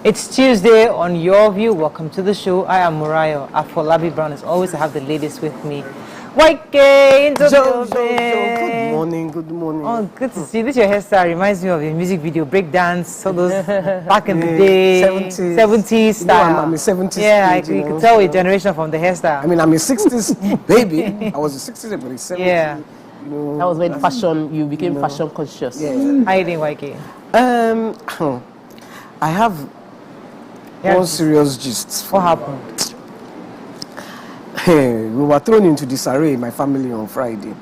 It's Tuesday on Your View. Welcome to the show. I am Murayo Afolabi Brown. As always, I have the ladies with me. White K into the Good morning, good morning. Oh, good to see you. This your hairstyle reminds me of your music video, breakdance, all those back in the day, 70s style. You know, I'm a 70s yeah, kid, you can tell a generation from the hairstyle. I mean, I'm a 60s baby. I was a 60s, but a 70s. Yeah. You know, that was when fashion, you became fashion conscious. Yeah. How you doing, YK? I have one serious gist. What happened? We were thrown into disarray in my family on Friday.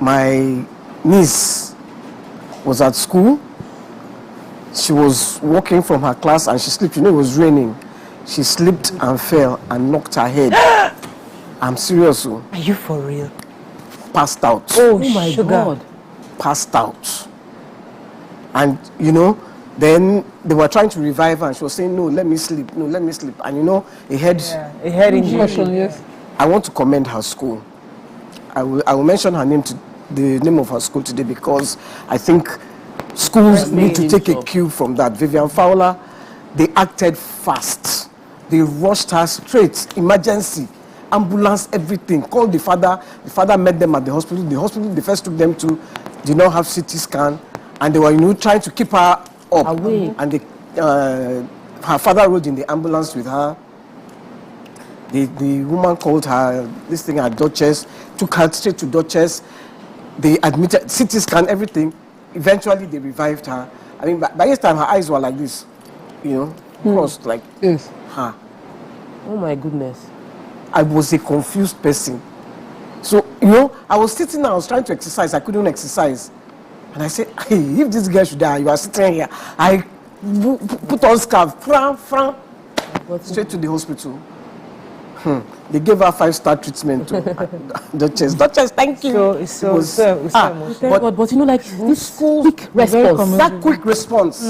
My niece was at school. She was walking from her class and she slipped. You know, it was raining. She slipped and fell and knocked her head. I'm serious. Are you for real? Passed out. Oh my God. Passed out. And, you know, then they were trying to revive her and she was saying, no, let me sleep, no, let me sleep. And you know, a head injury. Yes. I want to commend her school. I will mention her name, the name of her school today, because I think schools need to take a cue from that. Vivian Fowler, they acted fast. They rushed her straight, emergency, ambulance, everything. Called the father. The father met them at the hospital. The hospital, they first took them to, did not have CT scan. And they were, you know, trying to keep her up. Away. And her father rode in the ambulance with her. The woman called her, this thing, her Duchess, took her straight to Duchess. They admitted, CT scan, everything. Eventually, they revived her. I mean, by this time, her eyes were like this, you know, crossed, like, yes. her. Oh my goodness. I was a confused person. So, you know, I was sitting there, I was trying to exercise, I couldn't exercise. And I said, hey, if this girl should die, you are sitting here. I put on scarf, straight to the hospital. They gave her 5-star treatment to Duchess. Duchess, thank you. But you know, like this quick response. That quick response.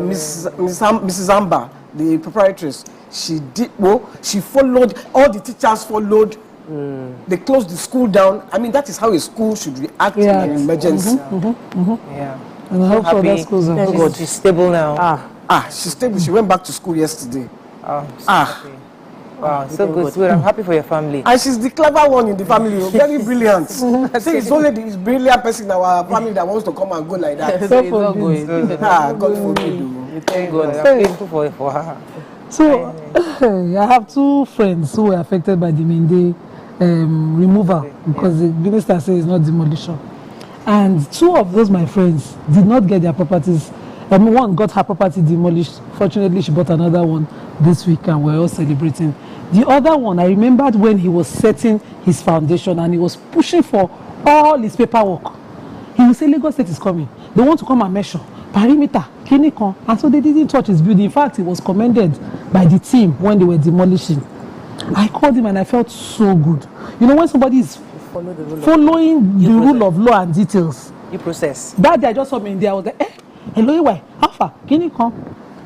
Mrs. Amber, the proprietress, she did, well, she followed, all the teachers followed. They closed the school down. I mean, that is how a school should react in an emergency. Yeah. And I hope so that schools are Thank God, she's stable now. She's stable. She went back to school yesterday. Happy. Wow, so good. So I'm happy for your family. And she's the clever one in the family. Very brilliant. I think it's only the brilliant person in our family that wants to come and go like that. God forbid. Thank God. I'm thankful for her. So, I have two friends who were affected by the Mende removal because the minister says it's not demolition. And two of those, my friends, did not get their properties. One got her property demolished. Fortunately, she bought another one this week and we're all celebrating. The other one, I remembered when he was setting his foundation and he was pushing for all his paperwork. He would say, Lagos State is coming. They want to come and measure perimeter, clinical. And so they didn't touch his building. In fact, he was commended by the team when they were demolishing. I called him and I felt so good. You know, when somebody is following the rule of law and details. You process. That day I just saw me in there. I was like, hello, why? How far? Can you come?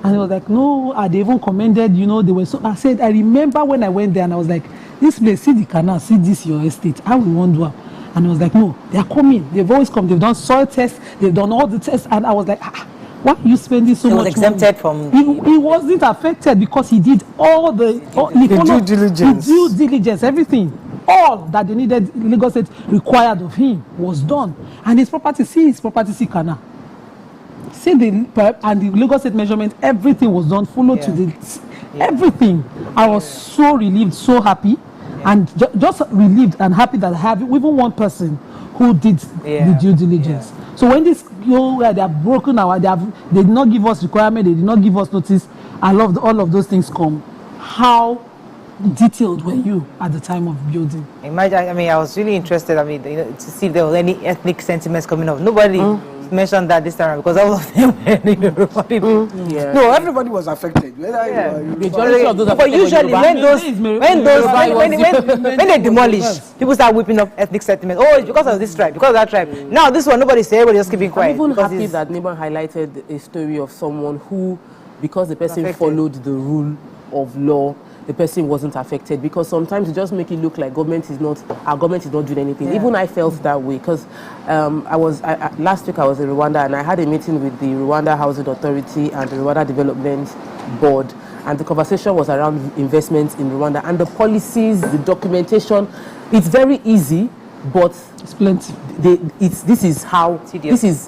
And he was like, no, they even commended, you know, they were so. I said, I remember when I went there and I was like, this place, see the canal, see this, your estate. How we want to do? And I was like, no, they are coming. They've always come. They've done soil tests. They've done all the tests. And I was like, why are you spending so much money? He was exempted from... He wasn't affected because he did all the due diligence. The due diligence, everything. All that they needed, Lagos State required of him was done. And his property, see canal. See and the Lagos State measurement, everything was done, followed to the... Everything. I was so relieved, so happy. And just relieved and happy that I have even one person who did the due diligence. So when this they are broken now, they did not give us requirement, they did not give us notice. I loved all of those things come. How detailed were you at the time of building? Imagine, I mean, I was really interested, to see if there was any ethnic sentiments coming up. Nobody mentioned that this time because all of them everybody. No, everybody was affected. But usually when they demolish, people start whipping up ethnic sentiments. Oh, it's because of this tribe, because of that tribe. Now this one, nobody say, everybody just keeping quiet. I'm even happy that Neighbor highlighted a story of someone who, because the person followed the rule of law, the person wasn't affected, because sometimes you just make it look like our government is not doing anything. Yeah. Even I felt that way, because last week I was in Rwanda, and I had a meeting with the Rwanda Housing Authority and the Rwanda Development Board, and the conversation was around investments in Rwanda and the policies, the documentation. It's very easy, but It's plenty. this is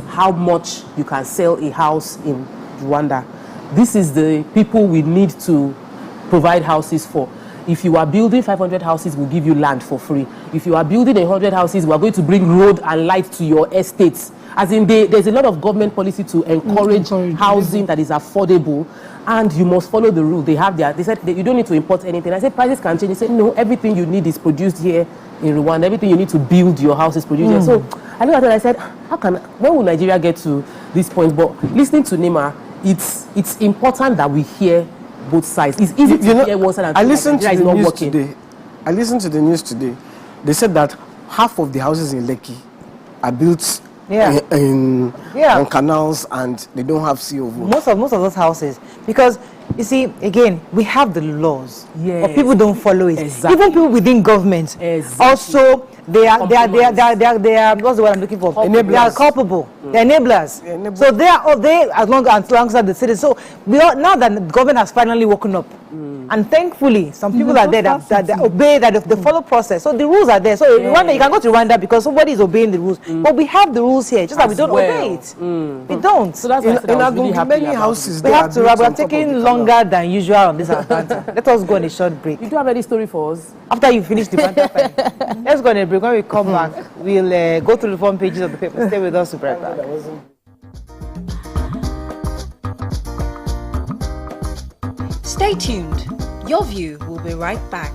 how much you can sell a house in Rwanda. This is the people we need to provide houses for. If you are building 500 houses, we'll give you land for free. If you are building 100 houses, we are going to bring road and light to your estates. As in, there's a lot of government policy to encourage housing that is affordable, and you must follow the rule. They said you don't need to import anything. I said prices can change. They said no, everything you need is produced here in Rwanda. Everything you need to build your house is produced here. So I looked at it and I said, when will Nigeria get to this point? But listening to Nima, it's important that we hear both sides. It's easy to hear one side and I listened to Nigeria the is not news working. today. I listened to the news today. They said that half of the houses in Lekki are built on canals, and they don't have COV. Most of those houses, because you see, again, we have the laws, but people don't follow it. Exactly. Even people within government, also they are what's the word I'm looking for? Enablers. They are culpable. They're enablers. So they alongside the citizens. So now that the government has finally woken up, and thankfully some people are there that obey, that they follow process. So the rules are there. So Rwanda, you can go to Rwanda because somebody is obeying the rules. But we have the rules here, just that we don't obey it. We don't. So that's why I said I was really happy many about houses. We have to wrap. We're taking longer than usual on this banter. Let us go on a short break. You do have any story for us? After you finish the banter, let's go on a break. When we come back, we'll go through the front pages of the paper. Stay with us, right back. Stay tuned. Your View will be right back.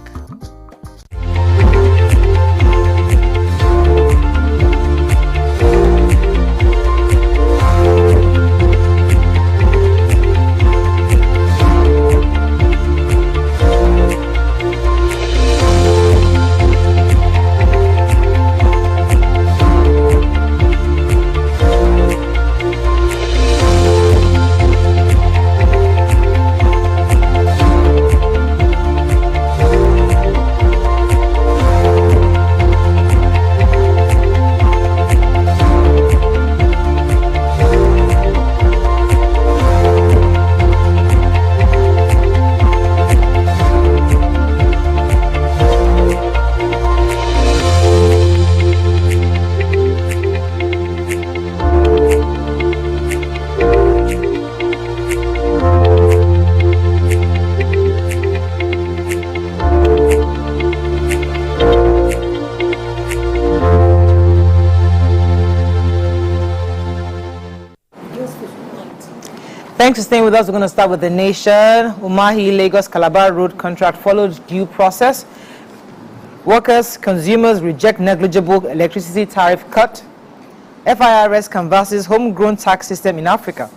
Thanks for staying with us. We're going to start with The Nation. Umahi Lagos Calabar Road contract followed due process. Workers, consumers reject negligible electricity tariff cut. FIRS canvasses homegrown tax system in Africa.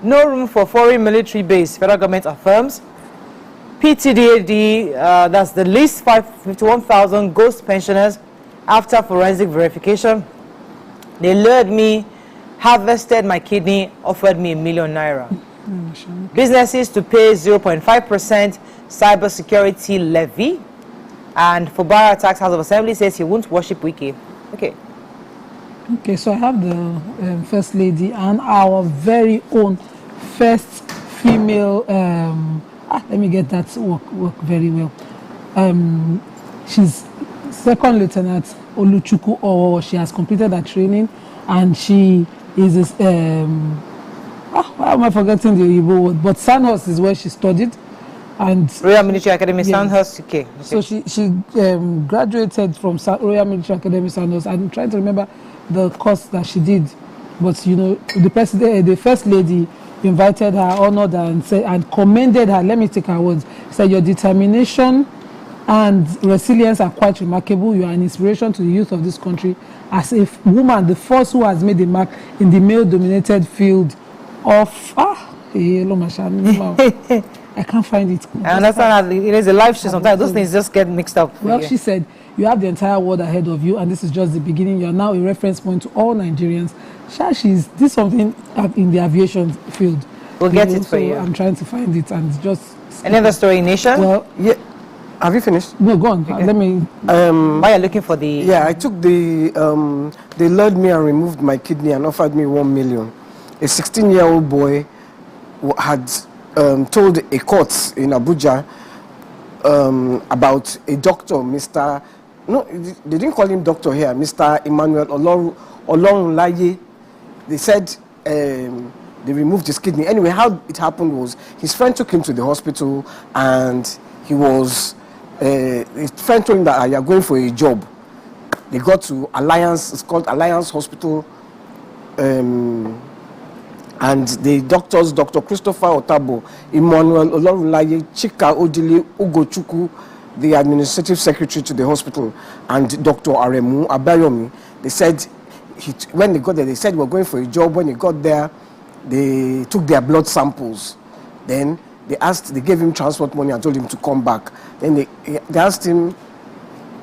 No room for foreign military base, federal government affirms. PTDAD, that's the least 51,000 ghost pensioners after forensic verification. They lured me, harvested my kidney, offered me ₦1 million. Businesses to pay 0.5% cybersecurity levy. And Fubara Attacks House of Assembly says he won't worship Wiki. Okay, so I have the First Lady and our very own first female, let me get that work very well. She's Second Lieutenant Oluchukwu, or she has completed her training, and she is, why am I forgetting the Igbo word? But Sandhurst is where she studied. And Royal Military Academy, Sandhurst, okay. So she graduated from Royal Military Academy, Sandhurst. I'm trying to remember the course that she did, but you know, the First Lady invited her, honored her, and commended her. Let me take her words. Said, your determination and resilience are quite remarkable. You are an inspiration to the youth of this country. As a woman, the first who has made a mark in the male-dominated field of I can't find it. I understand that it is a live show. Sometimes those things just get mixed up. Well, she said, you have the entire world ahead of you, and this is just the beginning. You are now a reference point to all Nigerians. This is something in the aviation field. We'll get it for you. I'm trying to find it and just... Any other story in Nation? Well, yeah. Have you finished? No, go on. Okay. Let me... While you're looking for the... Yeah, I took the... they lured me and removed my kidney and offered me 1 million. A 16-year-old boy had told a court in Abuja about a doctor, Mr. No, they didn't call him doctor here, Mr. Emmanuel Olorunlaye. They said they removed his kidney. Anyway, how it happened was his friend took him to the hospital and he was... his friend told him that you are going for a job. They got to Alliance, it's called Alliance Hospital, and the doctors, Dr. Christopher Otabo, Emmanuel Olorunlaye, Chika Odile Ugochukwu, the administrative secretary to the hospital, and Dr. Aremu Abayomi, they said, when they got there, they said we're going for a job. When he got there, they took their blood samples. Then they gave him transport money and told him to come back. Then they asked him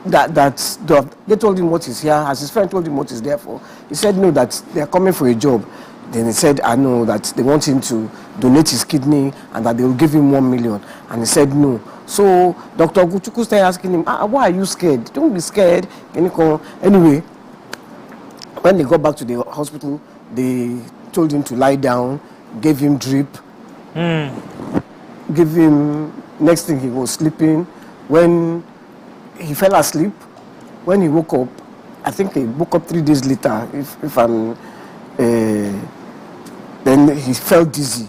they told him what he's here, as his friend told him what he's there for. He said no, that they're coming for a job. Then he said, I know that they want him to donate his kidney and that they will give him 1 million. And he said no. So Dr. Oguchukwu started asking him, why are you scared? Don't be scared. Anyway, when they got back to the hospital, they told him to lie down, gave him drip, gave him, next thing he was sleeping. When he fell asleep, when he woke up, I think he woke up 3 days later, if I'm... then he felt dizzy.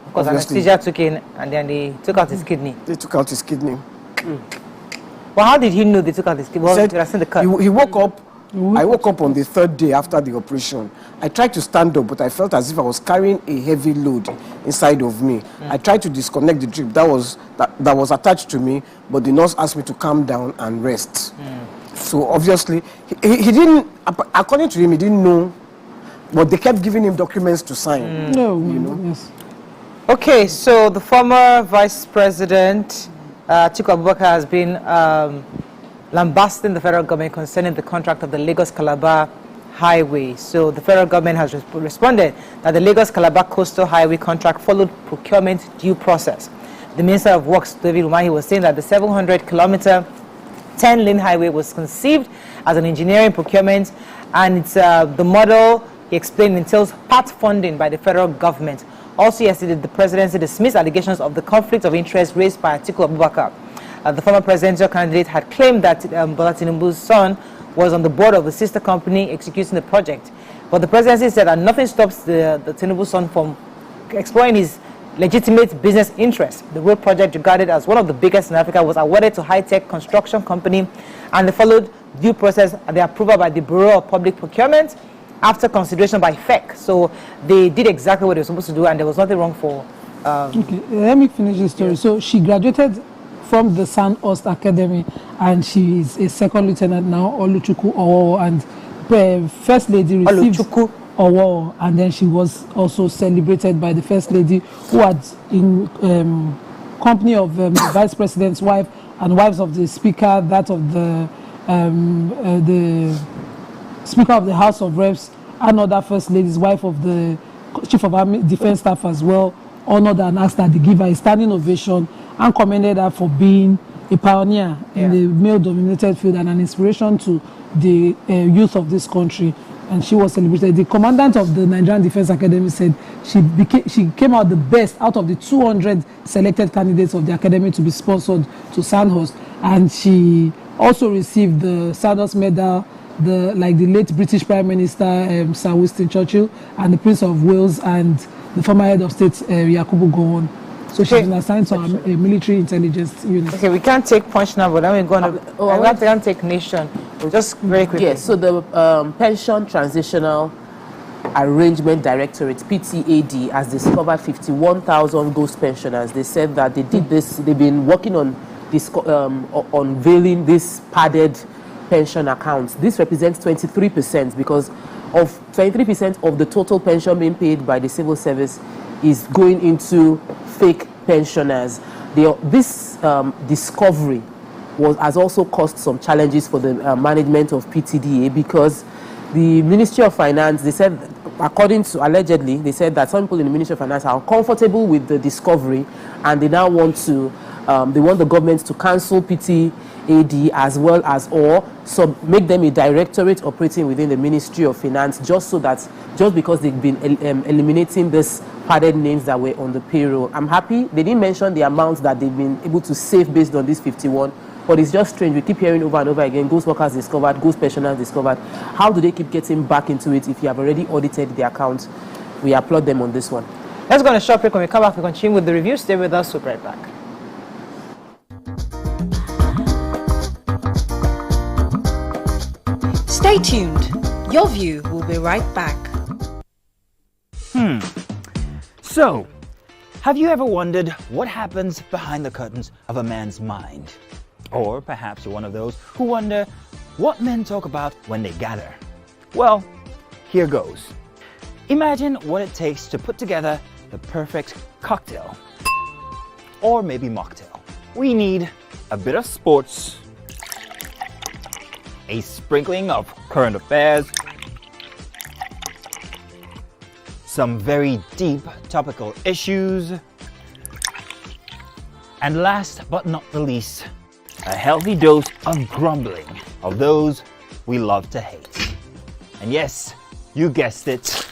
Because anesthesia took in and then they took out his kidney. They took out his kidney. Well, how did he know they took out his kidney? He woke up. I woke up on the 3rd day after the operation. I tried to stand up, but I felt as if I was carrying a heavy load inside of me. I tried to disconnect the drip that was attached to me, but the nurse asked me to calm down and rest. So obviously, he didn't, according to him, he didn't know, but they kept giving him documents to sign. Yes. Okay, so the former Vice President, Atiku Abubakar, has been lambasting the federal government concerning the contract of the Lagos-Calabar Highway. So the federal government has responded that the Lagos-Calabar Coastal Highway contract followed procurement due process. The Minister of Works, David Umahi, was saying that the 700-kilometer 10-lane highway was conceived as an engineering procurement, and it's the model, he explained, entails part funding by the federal government. Also yesterday, the presidency dismissed allegations of the conflict of interest raised by Atiku Abubakar. The former presidential candidate had claimed that Bola Tinubu's son was on the board of the sister company executing the project. But the presidency said that nothing stops the Tinubu son from exploring his legitimate business interests. The road project, regarded as one of the biggest in Africa, was awarded to high-tech construction company, and they followed due process and the approval by the Bureau of Public Procurement after consideration by FEC. So they did exactly what they were supposed to do, and there was nothing wrong for... Okay, let me finish the story. Yeah. So she graduated from the Sandhurst Academy, and she is a second lieutenant now, Oluchukwu Owo, and First Lady received Owo, and then she was also celebrated by the First Lady, who had in company of the Vice President's wife and wives of the Speaker, that of the Speaker of the House of Reps, and other First Ladies, wife of the Chief of Army Defense Staff as well, honored and asked her to give her a standing ovation and commended her for being a pioneer in the male-dominated field and an inspiration to the youth of this country. And she was celebrated. The commandant of the Nigerian Defense Academy said she came out the best out of the 200 selected candidates of the academy to be sponsored to Sandhurst, and she also received the Sandhurst Medal, like the late British Prime Minister Sir Winston Churchill and the Prince of Wales and the former head of state Yakubu Gowon. So she's been assigned to a military intelligence unit. Okay, we can't take punch now, but then we're going to... I can't take nation. Just very quickly. Yes, so the Pension Transitional Arrangement Directorate, PTAD, has discovered 51,000 ghost pensioners. They said that they did this, they've been working on this, unveiling this padded pension accounts. This represents 23%, because of 23% of the total pension being paid by the civil service is going into fake pensioners. This discovery has also caused some challenges for the management of PTDA, because the Ministry of Finance, they said according to, allegedly, they said that some people in the Ministry of Finance are uncomfortable with the discovery, and they now want to, they want the government to cancel PTAD as well as, or make them a directorate operating within the Ministry of Finance, just because they've been eliminating these padded names that were on the payroll. I'm happy they didn't mention the amounts that they've been able to save based on this 51. But it's just strange. We keep hearing over and over again, ghost workers discovered, ghost pensioners discovered. How do they keep getting back into it if you have already audited the accounts? We applaud them on this one. Let's go on a short break. When we come back, we continue with the review. Stay with us. We'll be right back. Stay tuned. Your view will be right back. So, have you ever wondered what happens behind the curtains of a man's mind? Or perhaps you're one of those who wonder what men talk about when they gather. Well, here goes. Imagine what it takes to put together the perfect cocktail. Or maybe mocktail. We need a bit of sports, a sprinkling of current affairs, some very deep topical issues, and last but not the least, a healthy dose of grumbling of those we love to hate. And yes, you guessed it,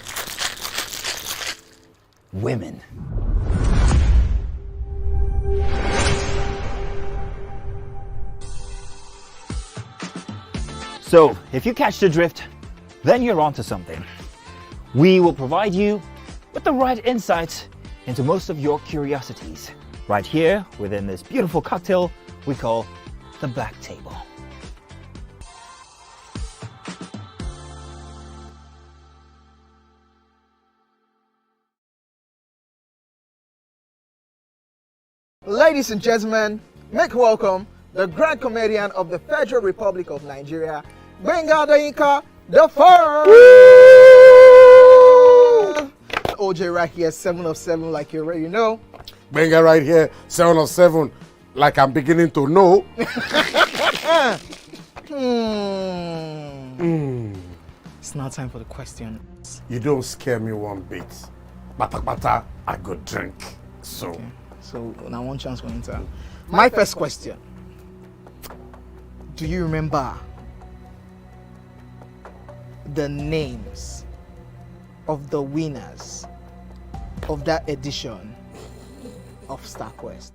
women. So, if you catch the drift, then you're onto something. We will provide you with the right insights into most of your curiosities, right here within this beautiful cocktail we call the Black Table. Ladies and gentlemen, make welcome the grand comedian of the Federal Republic of Nigeria, Gbenga Adeyinka the First. OJ right here, 7 of 7, like you already know. Gbenga right here, 7 of 7, like I'm beginning to know. It's now time for the questions. You don't scare me one bit. Bata, I go drink. So. Okay. So now one chance for enter. My first question. Do you remember the names of the winners of that edition of StarQuest?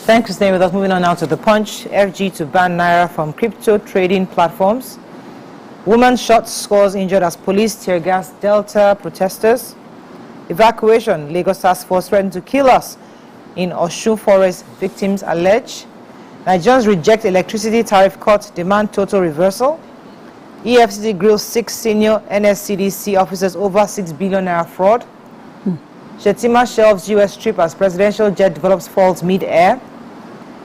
Thanks for staying with us. Moving on now to the Punch. FG to ban Naira from crypto trading platforms. Woman shot, scores injured as police tear gas Delta protesters. Evacuation. Lagos Task Force threatened to kill us in Osun Forest, victims allege. Nigerians reject electricity tariff cut, demand total reversal. EFCC grills 6 senior NSCDC officers over 6 billion naira fraud. Shetima shelves US trip as presidential jet develops faults mid-air.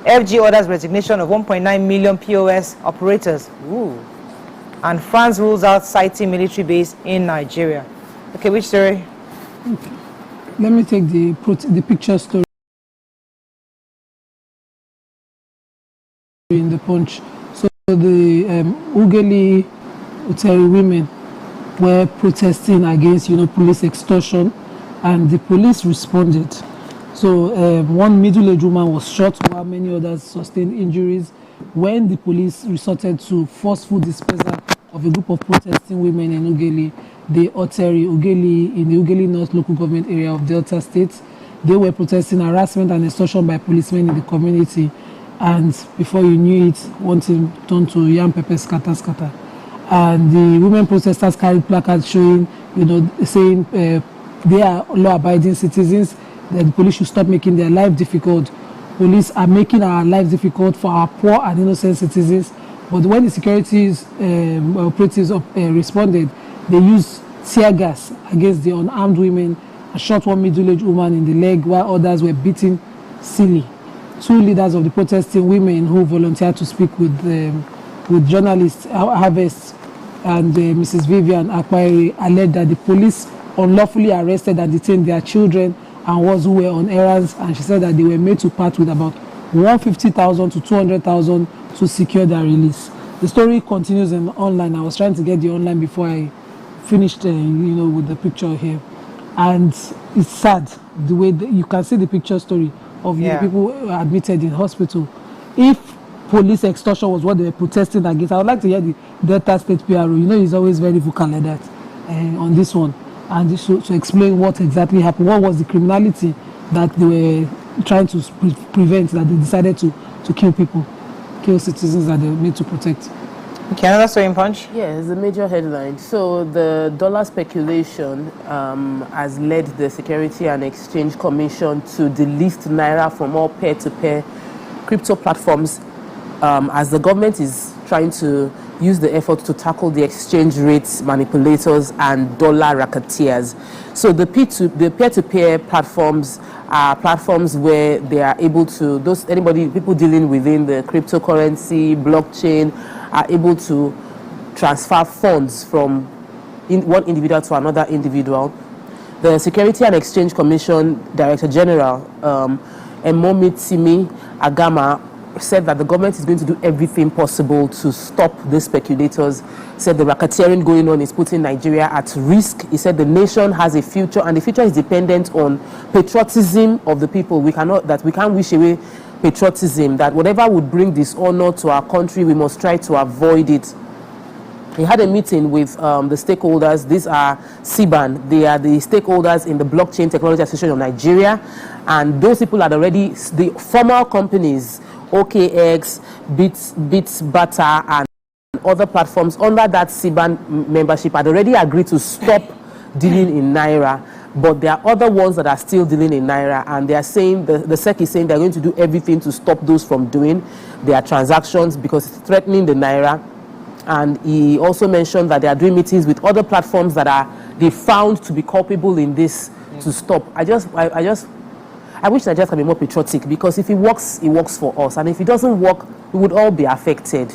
FG orders resignation of 1.9 million POS operators. Ooh. And France rules out siting military base in Nigeria. Okay, which story? Okay. Let me take the picture story in the Punch. So the Ugeli Uteri women were protesting against, police extortion, and the police responded. So one middle-aged woman was shot while many others sustained injuries when the police resorted to forceful dispersal of a group of protesting women in Ugeli, in the Ugeli North local government area of Delta State. They were protesting harassment and extortion by policemen in the community, and before you knew it, one thing turned to yam pepper scatter. And the women protesters carried placards showing, saying they are law-abiding citizens, that the police should stop making their life difficult. Police are making our life difficult for our poor and innocent citizens. But when the security operatives responded, they used tear gas against the unarmed women and shot one middle-aged woman in the leg while others were beaten silly. Two leaders of the protesting women who volunteered to speak with journalists Harvest and Mrs. Vivian Akwairi alleged that the police unlawfully arrested and detained their children and ones who were on errands, and she said that they were made to part with about 150,000 to 200,000 to secure their release. The story continues online. I was trying to get the online before I finished, with the picture here, and it's sad the way you can see the picture story of the people admitted in hospital. If police extortion was what they were protesting against, I would like to hear the Delta State PRO. He's always very vocal like that on this one, and to explain what exactly happened. What was the criminality that they were trying to prevent, that they decided to kill citizens that they were made to protect? Okay, another story in Punch? Yeah, it's a major headline. So the dollar speculation has led the Security and Exchange Commission to delist Naira from all peer-to-peer crypto platforms as the government is trying to use the effort to tackle the exchange rates manipulators and dollar racketeers. So the peer-to-peer platforms are platforms where they are able to, people dealing within the cryptocurrency, blockchain, are able to transfer funds from one individual to another individual. The Security and Exchange Commission Director General, Emomitsimi Agama, said that the government is going to do everything possible to stop the speculators. Said the racketeering going on is putting Nigeria at risk. He said the nation has a future, and the future is dependent on patriotism of the people. We can't wish away patriotism, that whatever would bring dishonor to our country, we must try to avoid it. He had a meeting with the stakeholders. These are CBAN. They are the stakeholders in the Blockchain Technology Association of Nigeria, and those people are already the formal companies, OKX, Bits Bata, and other platforms under that CBAN membership had already agreed to stop dealing in Naira. But there are other ones that are still dealing in Naira, and they are saying, the SEC is saying they're going to do everything to stop those from doing their transactions because it's threatening the Naira. And he also mentioned that they are doing meetings with other platforms that they found to be culpable in this to stop. I wish Nigeria can be more patriotic, because if it works for us, and if it doesn't work, we would all be affected.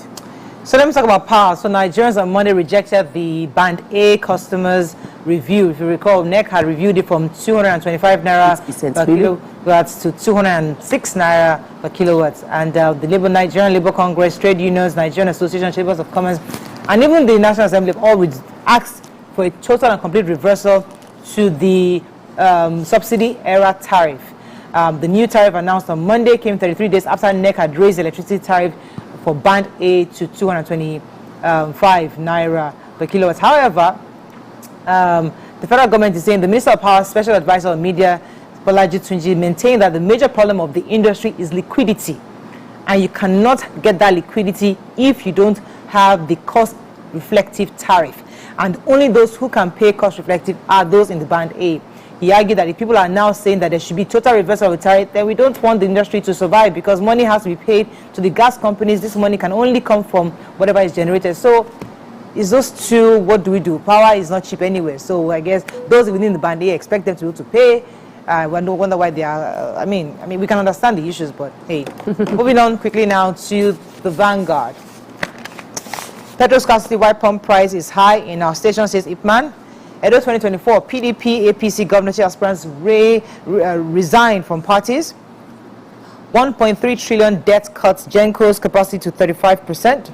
So let me talk about power. So Nigerians on Monday rejected the Band A customers review. If you recall, NEC had reviewed it from 225 naira per kilowatts to 206 naira per kilowatts. And the Nigerian Labour Congress, trade unions, Nigerian Association, Chambers of Commerce, and even the National Assembly have all asked for a total and complete reversal to the subsidy era tariff. The new tariff announced on Monday came 33 days after NEC had raised the electricity tariff for Band A to 225 naira per kilowatts. However, the federal government is saying the Minister of Power, Special Advisor on Media, Bolaji Tunji, maintained that the major problem of the industry is liquidity. And you cannot get that liquidity if you don't have the cost-reflective tariff. And only those who can pay cost-reflective are those in the Band A. He argued that if people are now saying that there should be total reversal of the tariff, then we don't want the industry to survive, because money has to be paid to the gas companies. This money can only come from whatever is generated. So it's those two. What do we do? Power is not cheap anyway. So I guess those within the Band A expect them to pay. I wonder why they are. I mean, we can understand the issues, but hey. Moving on quickly now to the Vanguard. Petrol scarcity, why pump price is high in our station, says Ipman. Edo 2024, PDP, APC governorship aspirants resign from parties. 1.3 trillion debt cuts Genco's capacity to 35%.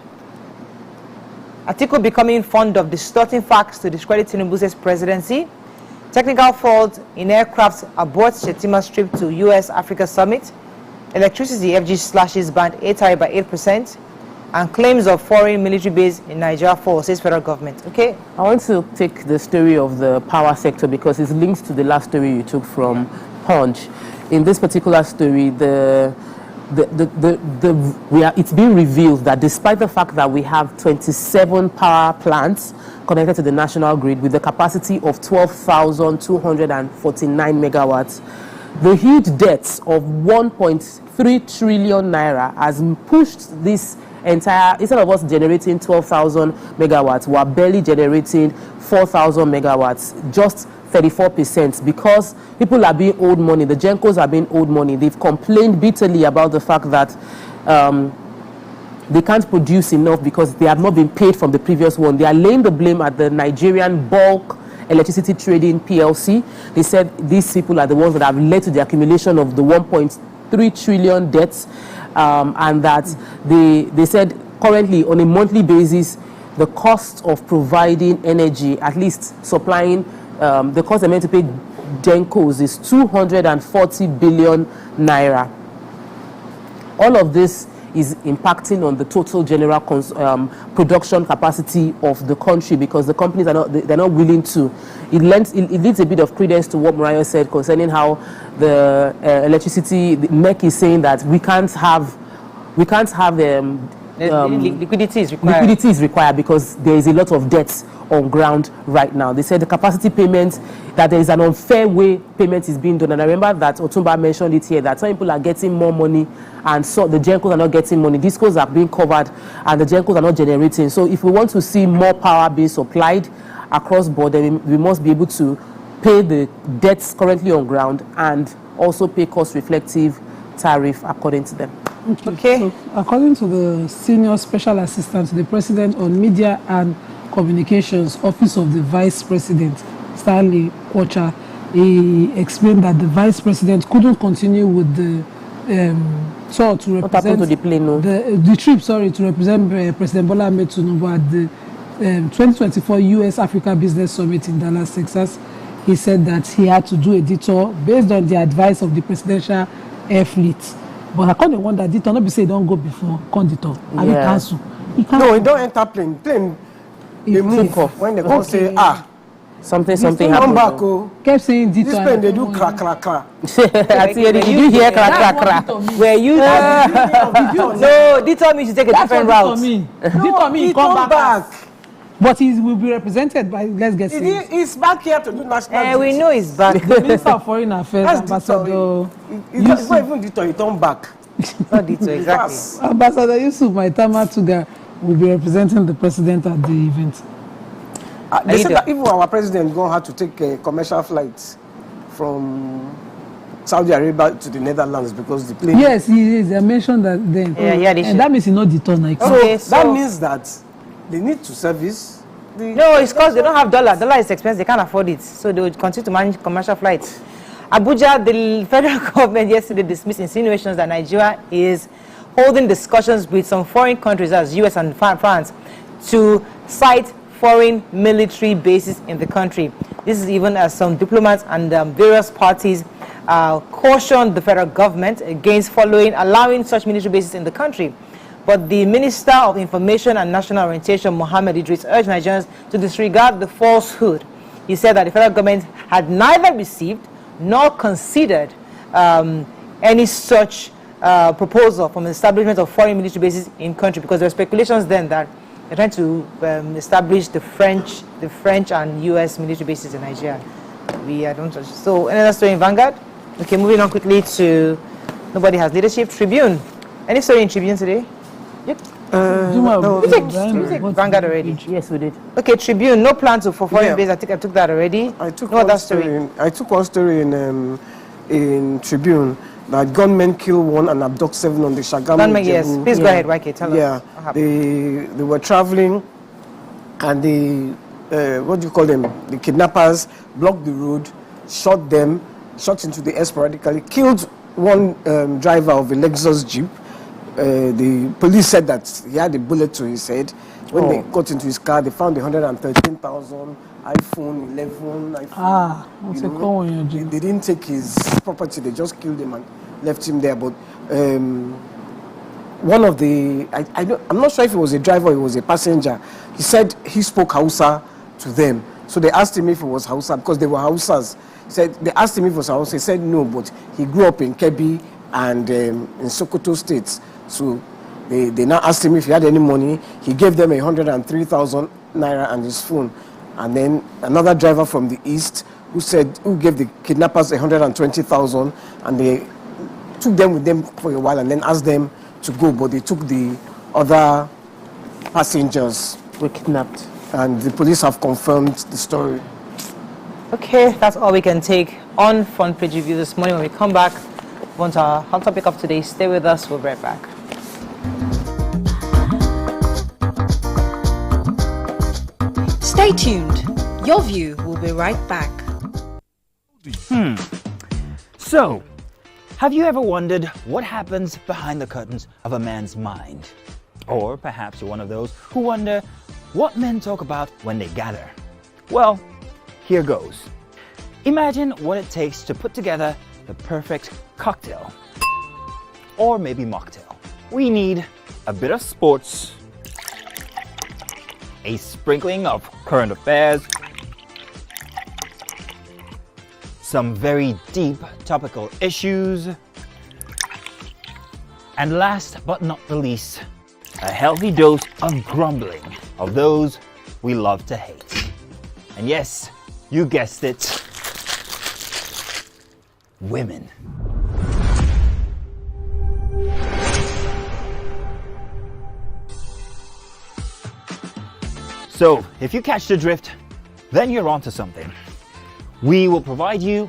Atiku becoming fond of distorting facts to discredit Tinubu's presidency. Technical fault in aircraft aborts Shetima's trip to US-Africa summit. Electricity, FG slashes Band A tariff by 8%. And claims of foreign military base in Nigeria fall, says federal government. Okay. I want to take the story of the power sector because it's linked to the last story you took from Punch. In this particular story, it's been revealed that despite the fact that we have 27 power plants connected to the national grid with the capacity of 12,249 megawatts, the huge debts of 1.3 trillion naira has pushed this entire, instead of us generating 12,000 megawatts, we are barely generating 4,000 megawatts, just 34% because people are being owed money. The Gencos are being owed money. They've complained bitterly about the fact that they can't produce enough because they have not been paid from the previous one. They are laying the blame at the Nigerian Bulk Electricity Trading PLC. They said these people are the ones that have led to the accumulation of the 1.3 trillion debts, and that they said currently on a monthly basis, the cost of providing energy, at least supplying, the cost they're meant to pay Gencos is 240 billion naira. All of this is impacting on the total general production capacity of the country because the companies are not willing to. It leads a bit of credence to what Mariah said concerning how the electricity, the MEC is saying that we can't have liquidity is required. Liquidity is required because there is a lot of debts on ground right now. They said the capacity payment, that there is an unfair way payment is being done. And I remember that Otumba mentioned it here, that some people are getting more money and so the Gencos are not getting money. These costs are being covered and the Gencos are not generating. So if we want to see more power being supplied across board, then we must be able to pay the debts currently on ground and also pay cost-reflective tariff according to them. Okay. So, according to the Senior Special Assistant to the President on Media and Communications, Office of the Vice President, Stanley Kocha, he explained that the Vice President couldn't continue with the tour to represent... What happened to the plane, no? The trip, to represent President Bola Ahmed Tinubu at the 2024 U.S.-Africa Business Summit in Dallas, Texas. He said that he had to do a detour based on the advice of the Presidential Air Fleet. But I can't wonder, detour, not be say don't go before, can't detour. I will cancel. No, he don't enter plane. Plane, they move off. When they come say, something come happened. back, oh. Kept saying detour. This plane, they do crack, crack, crack. Did you hear crack, crack, crack? Where you... No, detour means you take a different route. Detour means come back. But he will be represented by, let's get serious. He's back here to do national duty. We know he's back. The Minister of Foreign Affairs, Ambassador. He's not even detour, he turn back. Not detour, exactly. Ambassador Yusuf Maitama Tuga will be representing the president at the event. They said that even our president going to have to take commercial flights from Saudi Arabia to the Netherlands because the plane... Yes, he is. I mentioned that then. And that means he not detour like so that means that they need to service No, it's because they don't have dollar. Dollar is expensive. They can't afford it. So they would continue to manage commercial flights. Abuja, the federal government yesterday dismissed insinuations that Nigeria is holding discussions with some foreign countries, as US and France, to cite foreign military bases in the country. This is even as some diplomats and various parties cautioned the federal government against allowing such military bases in the country. But the Minister of Information and National Orientation, Mohammed Idris, urged Nigerians to disregard the falsehood. He said that the federal government had neither received nor considered any such proposal from the establishment of foreign military bases in country, because there were speculations then that they're trying to establish the French and U.S. military bases in Nigeria. I don't touch. So another story in Vanguard. Okay, moving on quickly to Nobody Has Leadership. Tribune. Any story in Tribune today? Yep. We take Vanguard already. Yes, we did. Okay, Tribune. No plans for foreign base. I think I took that already. I took one story in Tribune that gunmen kill one and abduct 7 on the Shagamu. Gunmen, yes. Please go ahead, YK. Tell us. They were traveling, and what do you call them? The kidnappers blocked the road, shot into the air sporadically, killed one driver of a Lexus Jeep. The police said that he had a bullet to his head. When they got into his car, they found 113,000 iPhone 11. They didn't take his property. They just killed him and left him there. But one of the, I'm not sure if it was a driver or it was a passenger. He said he spoke Hausa to them. So they asked him if it was Hausa because they were Hausas. They asked him if it was Hausa. He said no, but he grew up in Kebbi and in Sokoto states. So they now asked him if he had any money. He gave them 103,000 naira and his phone. And then another driver from the east who gave the kidnappers 120,000, and they took them with them for a while and then asked them to go, but they took the other passengers. Were kidnapped. And the police have confirmed the story. Okay, that's all we can take on Front Page Review this morning. When we come back, on to our hot topic of today. Stay with us. We'll be right back. Stay tuned. Your view will be right back. So, have you ever wondered what happens behind the curtains of a man's mind? Or perhaps you're one of those who wonder what men talk about when they gather. Well, here goes. Imagine what it takes to put together the perfect cocktail. Or maybe mocktail. We need a bit of sports, a sprinkling of current affairs, some very deep topical issues, and last but not the least, a healthy dose of grumbling of those we love to hate. And yes, you guessed it, women. So, if you catch the drift, then you're onto something. We will provide you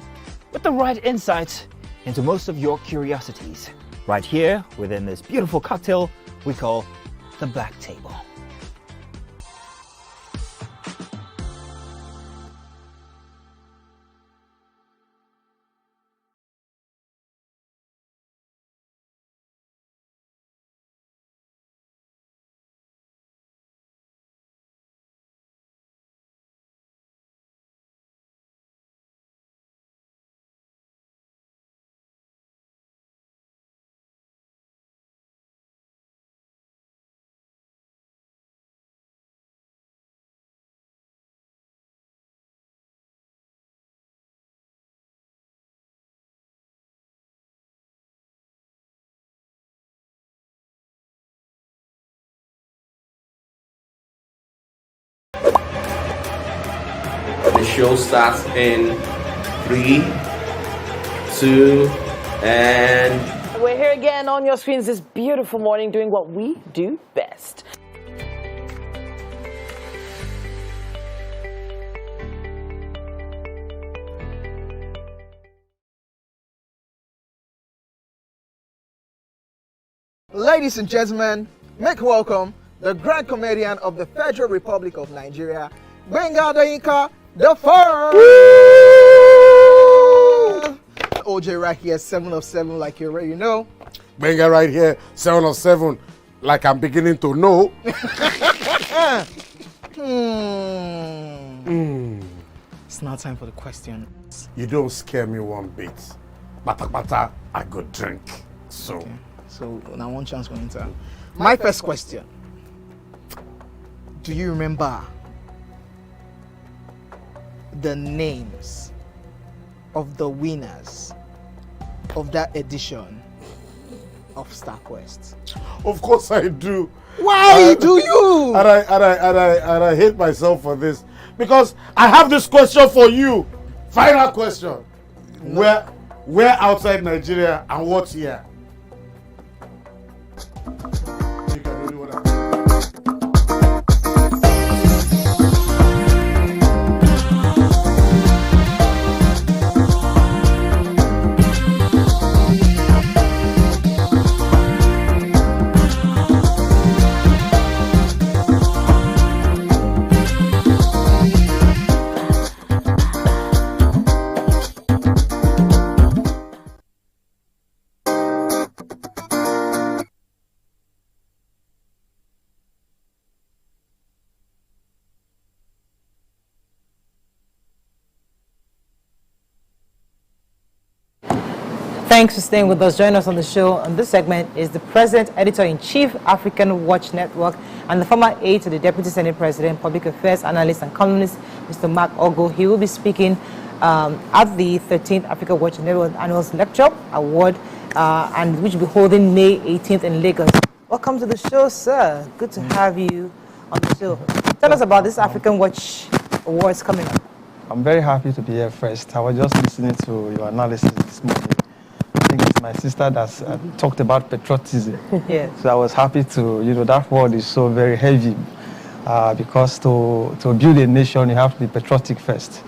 with the right insights into most of your curiosities, right here within this beautiful cocktail we call the Black Table. The show starts in 3, 2, and... We're here again on your screens this beautiful morning doing what we do best. Ladies and gentlemen, make welcome the grand comedian of the Federal Republic of Nigeria, Grieving, the first. OJ right here, 7 of 7, like you already know. Benga right here, 7 of 7, like I'm beginning to know. It's now time for the question. You don't scare me one bit. Bata, I go drink. So. Okay. So now one chance for enter. My first question. Do you remember the names of the winners of that edition of StarQuest? Of course I do. Why do you? And I hate myself for this because I have this question for you. Final question. No. Where outside Nigeria and what year? Thanks for staying with us. Join us on the show. On this segment is the President, Editor-in-Chief, African Watch Network, and the former aide to the Deputy Senate President, Public Affairs Analyst and Columnist, Mr. Mark Ogo. He will be speaking at the 13th Africa Watch Network Annual Lecture Award, and which will be holding May 18th in Lagos. Welcome to the show, sir. Good to have you on the show. Tell us about this African Watch Awards coming up. I'm very happy to be here first. I was just listening to your analysis this morning. I think it's my sister that's talked about patriotism. Yes. So I was happy to, that word is so very heavy because to build a nation, you have to be patriotic first.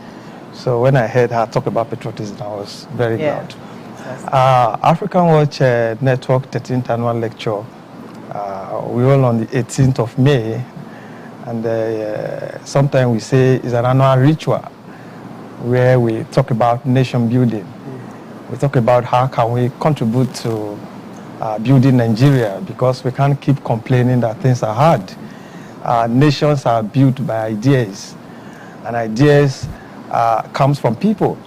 So when I heard her talk about patriotism, I was very glad. Yes. African Watch Network 13th Annual Lecture, we hold on the 18th of May, and sometimes we say it's an annual ritual where we talk about nation building. We talk about how can we contribute to building Nigeria, because we can't keep complaining that things are hard. Nations are built by ideas, and ideas comes from people.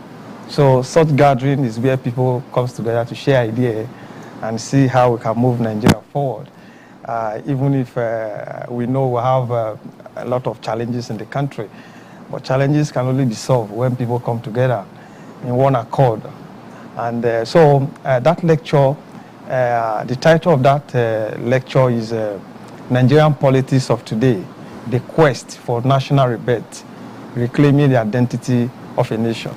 So such gathering is where people comes together to share ideas and see how we can move Nigeria forward. Even if we know we have a lot of challenges in the country, but challenges can only be solved when people come together in one accord. And so that lecture, the title of that lecture is Nigerian Politics of Today, the Quest for National Rebirth, Reclaiming the Identity of a Nation.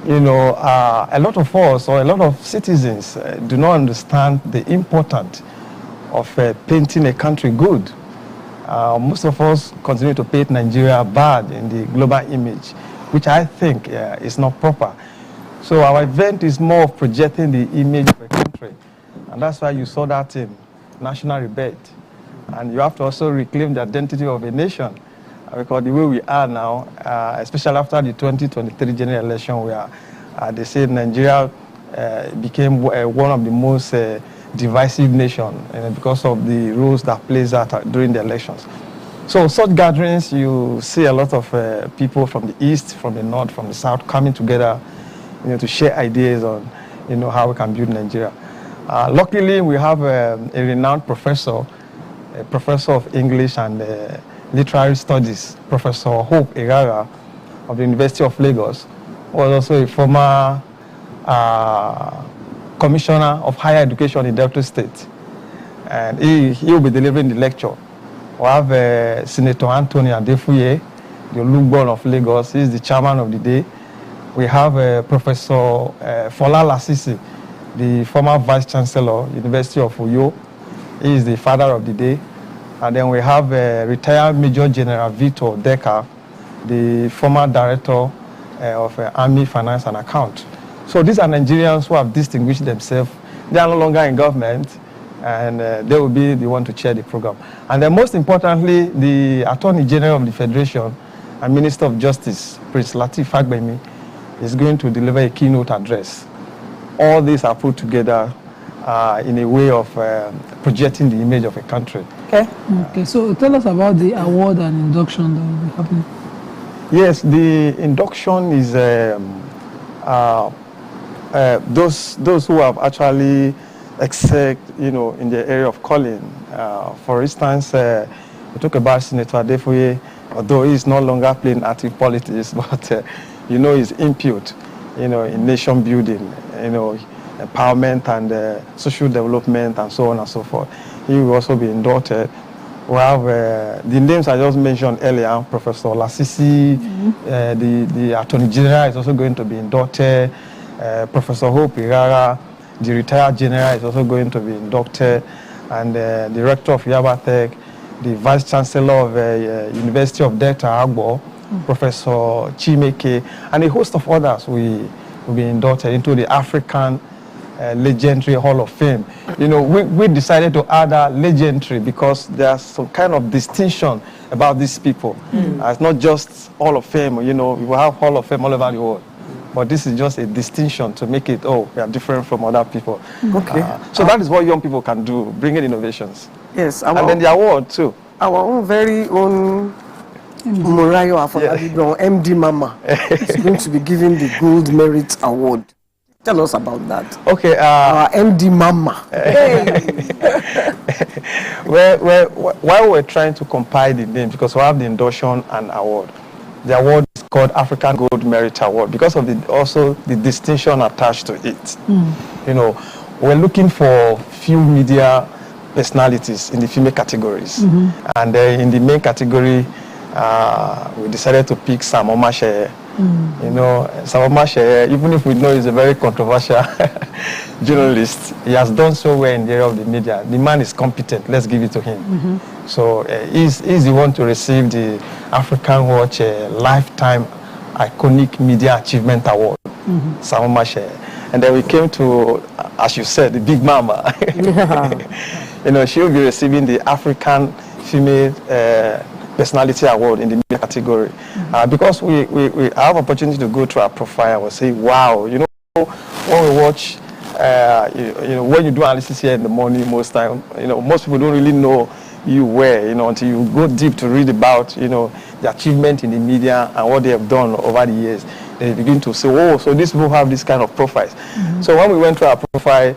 You know, a lot of us, or a lot of citizens, do not understand the importance of painting a country good. Most of us continue to paint Nigeria bad in the global image, which I think is not proper. So our event is more of projecting the image of a country. And that's why you saw that in National Rebirth. And you have to also reclaim the identity of a nation. Because the way we are now, especially after the 2023 general election, where they say Nigeria became one of the most divisive nations because of the rules that plays out during the elections. So such gatherings, you see a lot of people from the east, from the north, from the south coming together, to share ideas on, how we can build Nigeria. Luckily, we have a renowned professor, a professor of English and Literary Studies, Professor Hope Irara of the University of Lagos, who was also a former Commissioner of Higher Education in Delta State. And he will be delivering the lecture. We have Senator Anthony Adefuye, the Olugbo of Lagos. He is the chairman of the day. We have Professor Fola Lasisi, the former Vice Chancellor, University of Uyo. He is the father of the day. And then we have retired Major General Victor Decker, the former director of Army Finance and Account. So these are Nigerians who have distinguished themselves. They are no longer in government, and they will be the one to chair the program. And then most importantly, the Attorney General of the Federation and Minister of Justice, Prince Lateef Fagbemi, is going to deliver a keynote address. All these are put together in a way of projecting the image of a country. Okay, so tell us about the award and induction that will be happening. Yes, the induction is those who have actually excelled, in the area of calling. For instance, we talk about Senator Adefuye, although he is no longer playing active politics, but his input, in nation building, empowerment and social development and so on and so forth. He will also be inducted. We have the names I just mentioned earlier, Professor Lasisi, the Attorney General is also going to be inducted. Professor Hope Irara, the retired general, is also going to be inducted. And the rector of Yaba Tech, the Vice Chancellor of University of Delta Agbo, Professor Chimeke, and a host of others will be inducted into the African Legendary Hall of Fame. We decided to add a legendary because there's some kind of distinction about these people. It's not just Hall of Fame, we will have Hall of Fame all over the world. But this is just a distinction to make it, we are different from other people. Okay. So that is what young people can do, bring in innovations. Yes. And then the award too. Our own very own Murayo Afolabido, MD Mama, is going to be given the Gold Merit Award. Tell us about that. Okay. Our MD Mama. While we're trying to compile the names, because we have the induction and award, the award is called African Gold Merit Award because of the distinction attached to it. We're looking for few media personalities in the female categories, and in the main category, we decided to pick Sam Omashe. Sam Omashe, even if we know he's a very controversial journalist, he has done so well in the area of the media. The man is competent. Let's give it to him. So he's the one to receive the African Watch Lifetime iconic media achievement award, Samumashe. And then we came to, as you said, the big mama. You know, she will be receiving the African Female Personality Award in the media category. Because we have opportunity to go through our profile and say, wow, you know, when we watch, you know, when you do analysis here in the morning, most time, you know, most people don't really know you were, you know, until you go deep to read about, you know, the achievement in the media and what they have done over the years. They begin to say, oh, so these people have this kind of profiles. So when we went through our profile,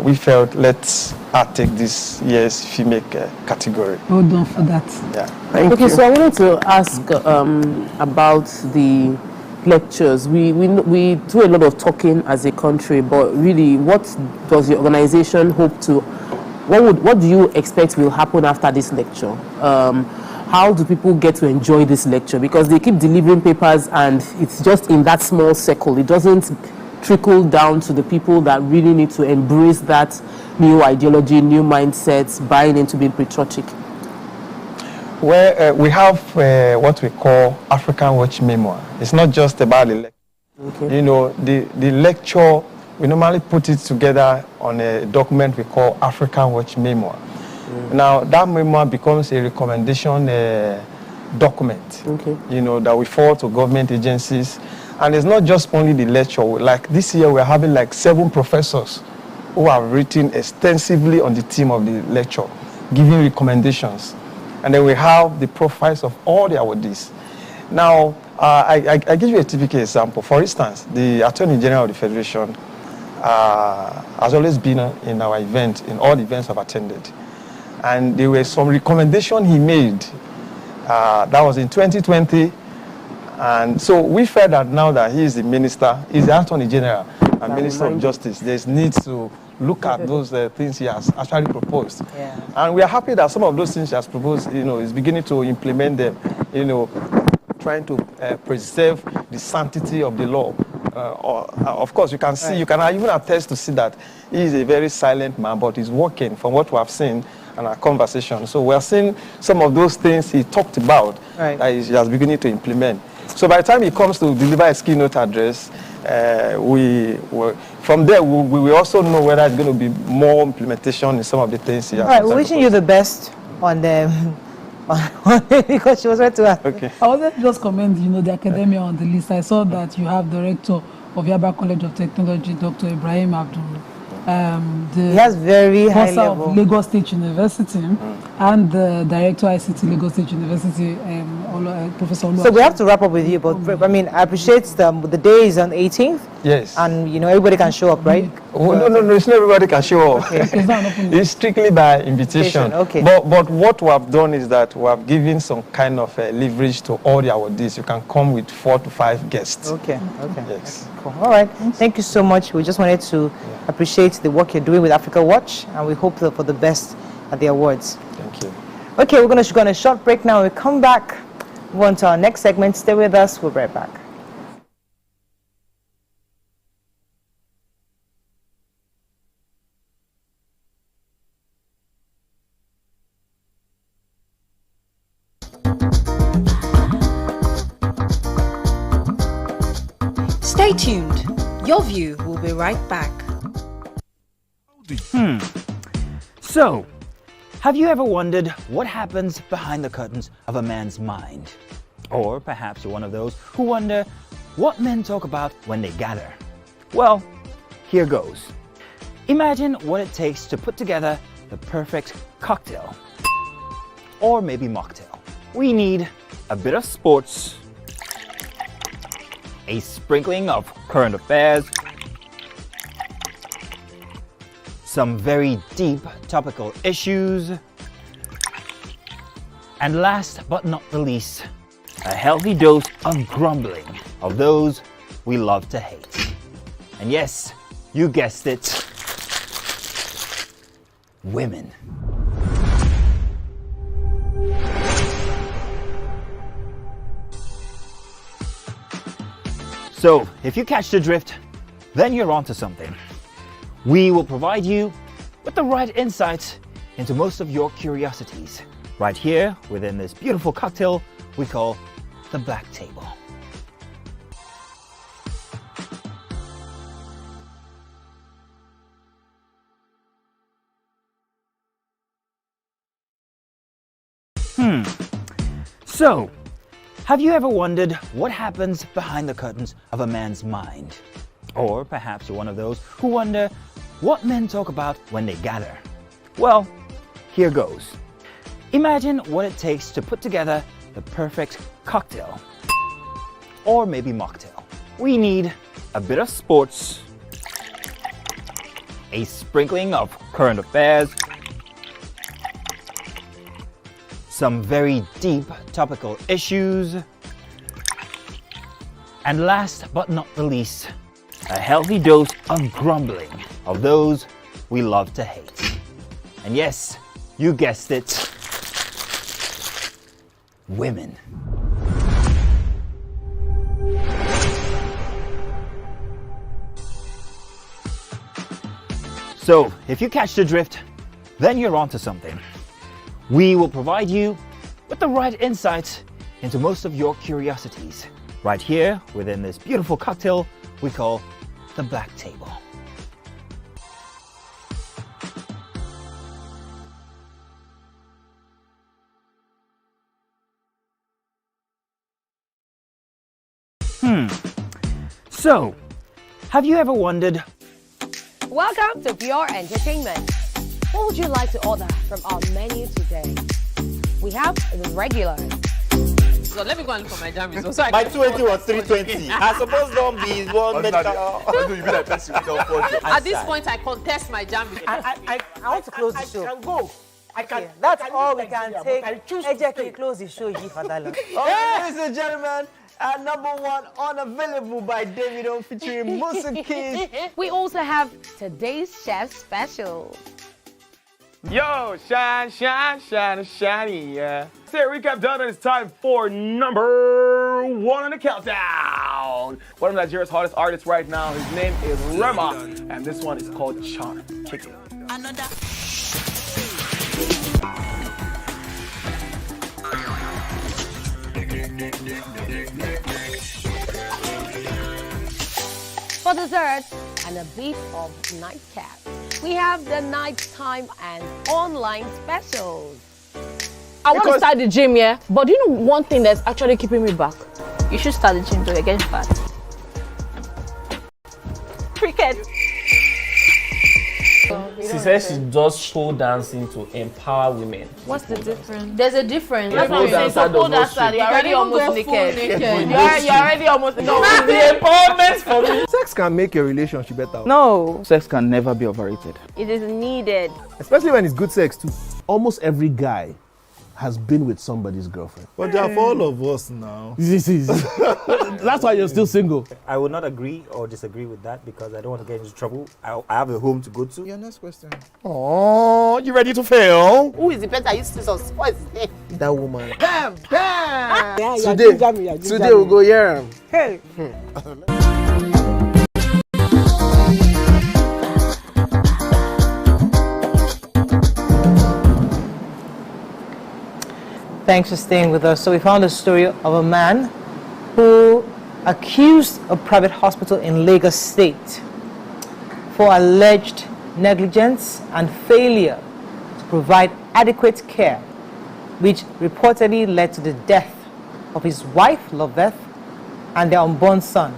we felt, let's take this year's female category. Well done for that. Yeah. Thank Okay, you. so I wanted to ask about the lectures. We do a lot of talking as a country, but really, what does the organization hope to? What do you expect will happen after this lecture? How do people get to enjoy this lecture? Because they keep delivering papers, and it's just in that small circle. It doesn't trickle down to the people that really need to embrace that new ideology, new mindsets, buying into being patriotic. Well, we have what we call African Watch Memoir. It's not just about the lecture. Okay. You know, the lecture, we normally put it together on a document we call African Watch Memoir. Now, that memoir becomes a recommendation document, you know, that we forward to government agencies. And it's not just only the lecture. Like this year, we're having like 7 professors who have written extensively on the theme of the lecture, giving recommendations. And then we have the profiles of all the awardees. Now, I give you a typical example. For instance, the Attorney General of the Federation has always been in our event, in all the events I've attended. And there were some recommendations he made. That was in 2020. And so we felt that now that he is the minister, he's the Attorney General and Minister of Justice, there's need to look at those things he has actually proposed. Yeah. And we are happy that some of those things he has proposed, you know, is beginning to implement them, you know, trying to preserve the sanctity of the law. Of course, you can see, you can even attest to see that he is a very silent man, but he's working from what we have seen in our conversation. So we are seeing some of those things he talked about that he has beginning to implement. So by the time he comes to deliver his keynote address, from there we will also know whether it's going to be more implementation in some of the things he has. All right, we're wishing you the best on them. Because she was right to ask. Okay. I wanted to just comment, you know, the academia on the list. I saw that you have Director of Yaba College of Technology, Dr. Ibrahim Abdul. He has very high level. Of Lagos State University and the Director ICT Lagos State University, Professor Olu. So we have to wrap up with you, but I mean, I appreciate the day is on 18th. Yes. And you know, everybody can show up, right? Oh, no, it's not everybody can show up. Okay. It's strictly by invitation. Okay. But what we have done is that we have given some kind of leverage to all the awardees. You can come with 4 to 5 guests. Okay. Yes. Cool. All right. Thank you so much. We just wanted to appreciate the work you're doing with Africa Watch, and we hope for the best at the awards. Thank you. Okay, we're going to go on a short break now. We'll come back. Move on to our next segment. Stay with us. We'll be right back. Stay tuned. Your View will be right back. So, have you ever wondered what happens behind the curtains of a man's mind? Or perhaps you're one of those who wonder what men talk about when they gather. Well, here goes. Imagine what it takes to put together the perfect cocktail. Or maybe mocktail. We need a bit of sports, a sprinkling of current affairs, some very deep topical issues, and last but not the least, a healthy dose of grumbling of those we love to hate. And yes, you guessed it, women. So, if you catch the drift, then you're onto something. We will provide you with the right insights into most of your curiosities, right here within this beautiful cocktail we call the Black Table. So, have you ever wondered what happens behind the curtains of a man's mind? Or perhaps you're one of those who wonder what men talk about when they gather. Well, here goes. Imagine what it takes to put together the perfect cocktail. Or maybe mocktail. We need a bit of sports, a sprinkling of current affairs, some very deep topical issues, and last but not the least, a healthy dose of grumbling of those we love to hate. And yes, you guessed it, women. So, if you catch the drift, then you're onto something. We will provide you with the right insights into most of your curiosities, right here within this beautiful cocktail we call the Black Table. So, have you ever wondered, welcome to Pure Entertainment. What would you like to order from our menu today? We have the regular. So let me go and look for my jam results. My 20 was 320. I suppose don't be one better. At this point, I contest my jam results. I want to close the show. I can go. I can. That's all we can take. Ejeki, close the show, Yifadala. Ladies and gentlemen, number one unavailable by Davido featuring Musa Keys. We also have today's chef special. Yo, shine, shine, shine, shiny, yeah. Say recap done, and it's time for number one on the countdown. One of Nigeria's hottest artists right now, his name is Rema, and this one is called Charm. Kick it. Another. For dessert and a bit of nightcap, we have the nighttime and online specials. I want to start the gym, yeah? But do you know one thing that's actually keeping me back? You should start the gym though, you're getting fat. Cricket. She says she does pole dancing to empower women. What's the difference? There's a difference. That's what I'm saying. So pole dancer, you're already almost naked. You're already almost naked. No, the empowerment for me. Sex can make your relationship better. No. Sex can never be overrated. It is needed. Especially when it's good sex too. Almost every guy has been with somebody's girlfriend. But they are for all of us now. That's why you're still single. I would not agree or disagree with that because I don't want to get into trouble. I have a home to go to. Your next question. Oh, you ready to fail? Who is the better? You scissors. What is it? That woman. Bam! Bam! Yeah, today we'll go here. Hey! Thanks for staying with us. So we found a story of a man who accused a private hospital in Lagos State for alleged negligence and failure to provide adequate care, which reportedly led to the death of his wife, Loveth, and their unborn son.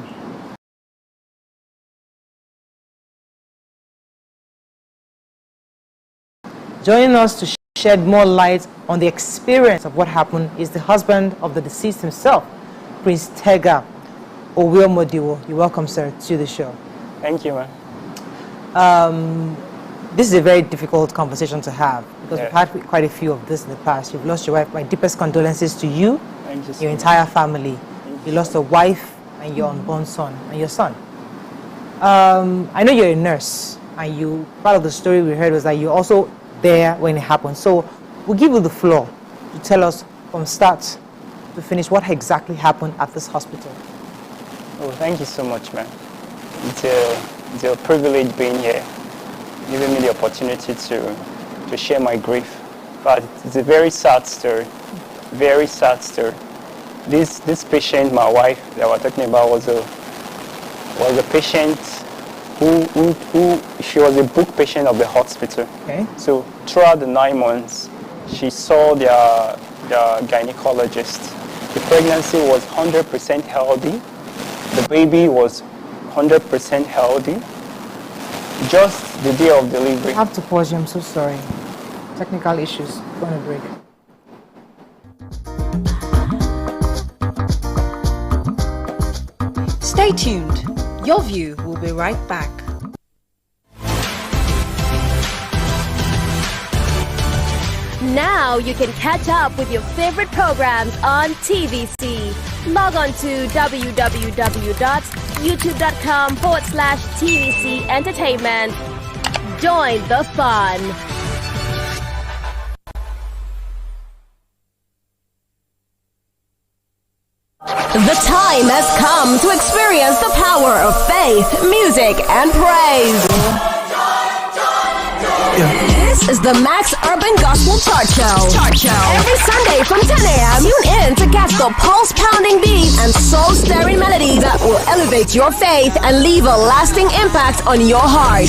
Joining us to shed more light on the experience of what happened is the husband of the deceased himself, Prince Tega Owemodiwo. You're welcome, sir, to the show. Thank you, man. This is a very difficult conversation to have because we've had quite a few of this in the past. You've lost your wife. My deepest condolences to you, Thank you so your much. entire family. You lost a wife and your unborn son and your son. I know you're a nurse, and part of the story we heard was that you're also there when it happened. So we'll give you the floor to tell us from start to finish what exactly happened at this hospital. Oh, thank you so much, man. It's a privilege being here, giving me the opportunity to share my grief. But it's a very sad story, very sad story. This patient, my wife that we're talking about, was a patient who she was a book patient of the hospital. Okay. So throughout the 9 months, she saw the gynecologist. The pregnancy was 100% healthy. The baby was 100% healthy. Just the day of delivery. I have to pause you. I'm so sorry. Technical issues. Go on a break. Stay tuned. Your View will be right back. Now you can catch up with your favorite programs on TVC. Log on to www.youtube.com/TVC Entertainment. Join the fun. The time has come to experience the power of faith, music, and praise. This is the Max Urban Gospel Chart Show. Every Sunday from 10 a.m. tune in to catch the pulse-pounding beat and soul-stirring melody that will elevate your faith and leave a lasting impact on your heart.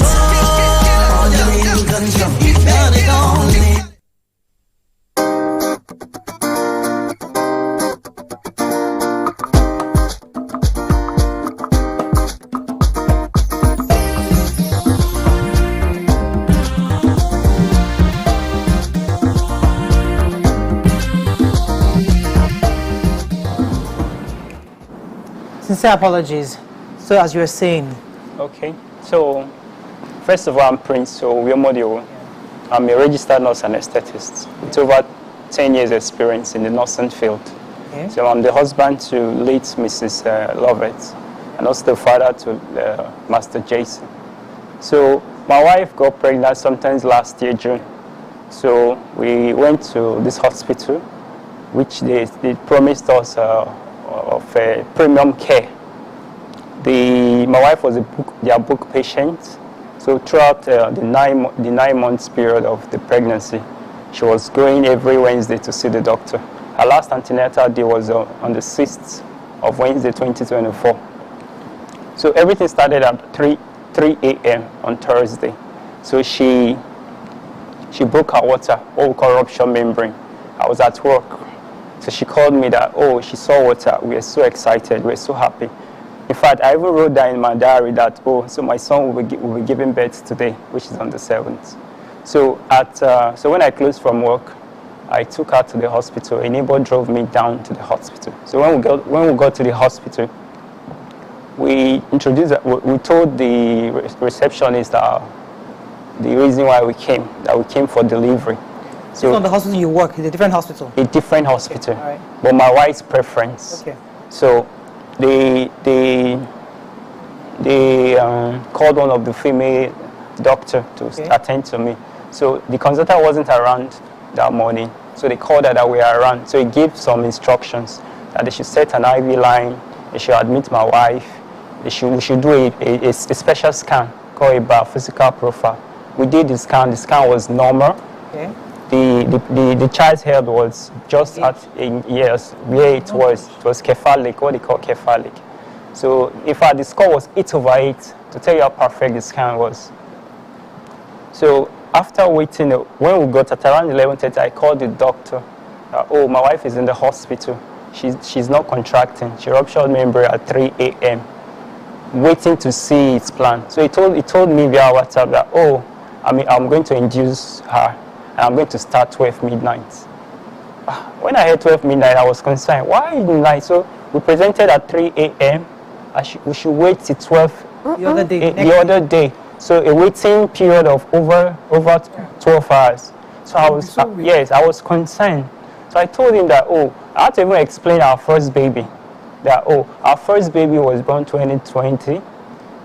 Sincere apologies. So as you were saying. Okay. So, first of all, I'm Prince Owiyomodio. I'm a registered nurse anesthetist with over 10 years experience in the nursing field. Okay. So I'm the husband to late Mrs. Lovett and also the father to Master Jason. So my wife got pregnant sometimes last year, June. So we went to this hospital, which they promised us of premium care. My wife was their book patient, so throughout the 9 months period of the pregnancy, she was going every Wednesday to see the doctor. Her last antenatal day was on the 6th of Wednesday 2024. So everything started at 3 a.m. on Thursday. So she broke her water, all corruption membrane. I was at work. So she called me that, she saw water. We were so excited. We were so happy. In fact, I even wrote down in my diary that, so my son will be giving birth today, which is on the 7th. So so when I closed from work, I took her to the hospital. A neighbor drove me down to the hospital. So when we got to the hospital, we told the receptionist the reason why we came, that we came for delivery. So it's not the hospital you work, it's a different hospital? A different hospital, okay, all right. But my wife's preference. Okay. So they called one of the female doctor to attend to me. So the consultant wasn't around that morning, so they called her that we are around. So he gave some instructions that they should set an IV line, they should admit my wife, we should do a special scan called a biophysical profile. We did the scan was normal. Okay. The child's head was just at yes, where it was cephalic, what they call cephalic. So in fact the score was 8/8 to tell you how perfect the scan was. So after waiting, when we got at around 11:30, I called the doctor. My wife is in the hospital. She's not contracting. She ruptured membrane at 3 a.m. waiting to see its plan. So he told me via WhatsApp that I'm going to induce her and I'm going to start 12 midnight. When I heard 12 midnight, I was concerned. Why midnight? So we presented at 3 a.m. We should wait till 12 the other day. The other day. So a waiting period of over 12 hours. So I was I was concerned. So I told him that I had to even explain our first baby. That our first baby was born 2020.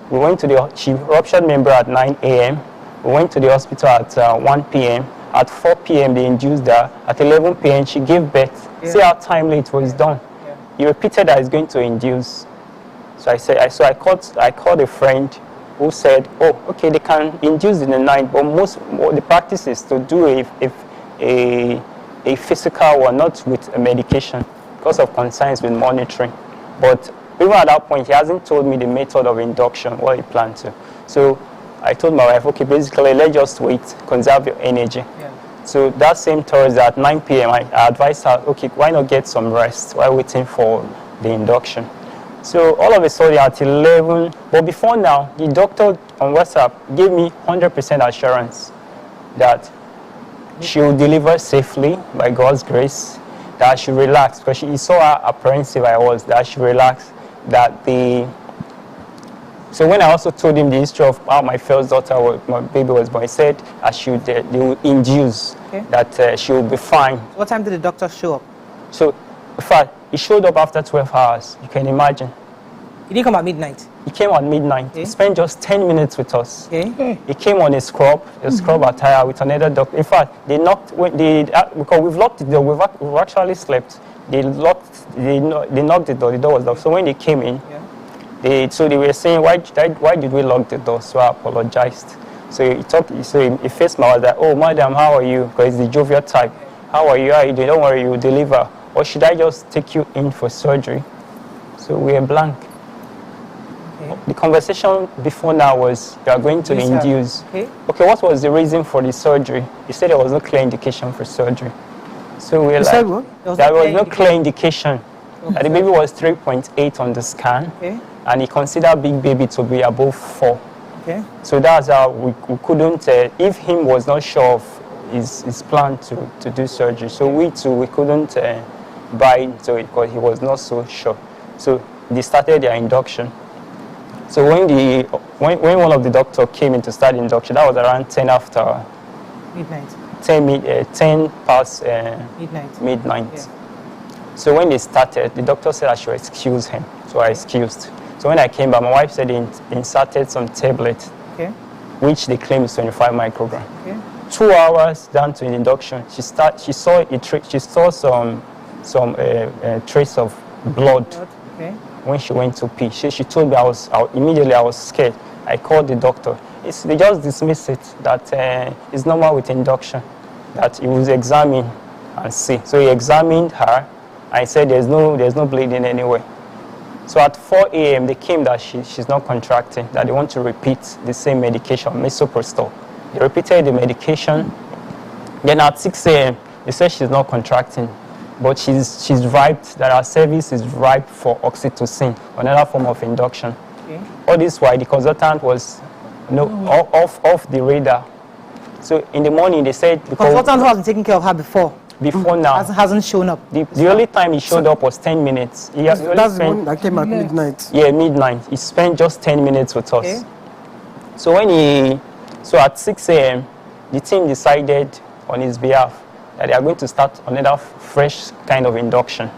We went to she ruptured membrane at 9 a.m. We went to the hospital at 1 p.m. At 4 p.m. they induced her. At 11 p.m. she gave birth. Yeah. See how timely it was done. Yeah. He repeated that he's going to induce. So I called a friend who said, okay, they can induce in the night, but the practice is to do a physical one, not with a medication, because of concerns with monitoring. But even at that point, he hasn't told me the method of induction, what he planned to. So I told my wife, okay, basically, let's just wait, conserve your energy. Yeah. So that same Thursday at 9 p.m., I advised her, okay, why not get some rest while waiting for the induction? So all of a sudden at 11, but before now, the doctor on WhatsApp gave me 100% assurance that she will deliver safely by God's grace, that I should relax, because he saw how apprehensive I was, that I should relax, so when I also told him the history of how my first daughter, my baby was born, he said I should, they will induce that she will be fine. What time did the doctor show up? So, in fact, he showed up after 12 hours, you can imagine. He didn't come at midnight? He came at midnight. Okay. He spent just 10 minutes with us. Okay. He came on a scrub attire with another doctor. In fact, they knocked, because we've locked the door, we've actually slept. They knocked the door was locked. So when they came in, they were saying, why did we lock the door? So I apologized. So he faced my wife that, oh, madam, how are you? Because he's the jovial type. How are you? How are you doing? Don't worry, you will deliver. Or should I just take you in for surgery? So we were blank. Okay. The conversation before now was, you are going to induce. Okay, what was the reason for the surgery? He said there was no clear indication for surgery. So we were like, there was no clear indication. That the baby was 3.8 on the scan. Okay. And he considered big baby to be above 4. Okay. So that's how we couldn't, if him was not sure of his plan to do surgery, so we couldn't buy into it because he was not so sure. So they started their induction. So when one of the doctors came in to start the induction, that was around 10 after midnight. 10 past midnight. Yeah. So when they started, the doctor said I should excuse him. So I excused. So when I came back, my wife said they inserted some tablet, which they claim is 25 microgram. Okay. 2 hours down to the induction, she saw some trace of blood. When she went to pee. She told me immediately I was scared. I called the doctor. They just dismissed it, that it's normal with induction, that he was examine and see. So he examined her and said there's no bleeding anywhere. So at 4 a.m. they came that she's not contracting, that they want to repeat the same medication, misoprostol. They repeated the medication. Then at 6 a.m. they said she's not contracting, but she's ripe, that her cervix is ripe for oxytocin, another form of induction. Okay. All this while the consultant was off the radar. So in the morning they said, the consultant who has been taking care of her before now hasn't shown up. The only time he showed up was 10 minutes. That's the one that came at midnight. Yeah, midnight. He spent just 10 minutes with us. So at 6 a.m. the team decided on his behalf that they are going to start another fresh kind of induction,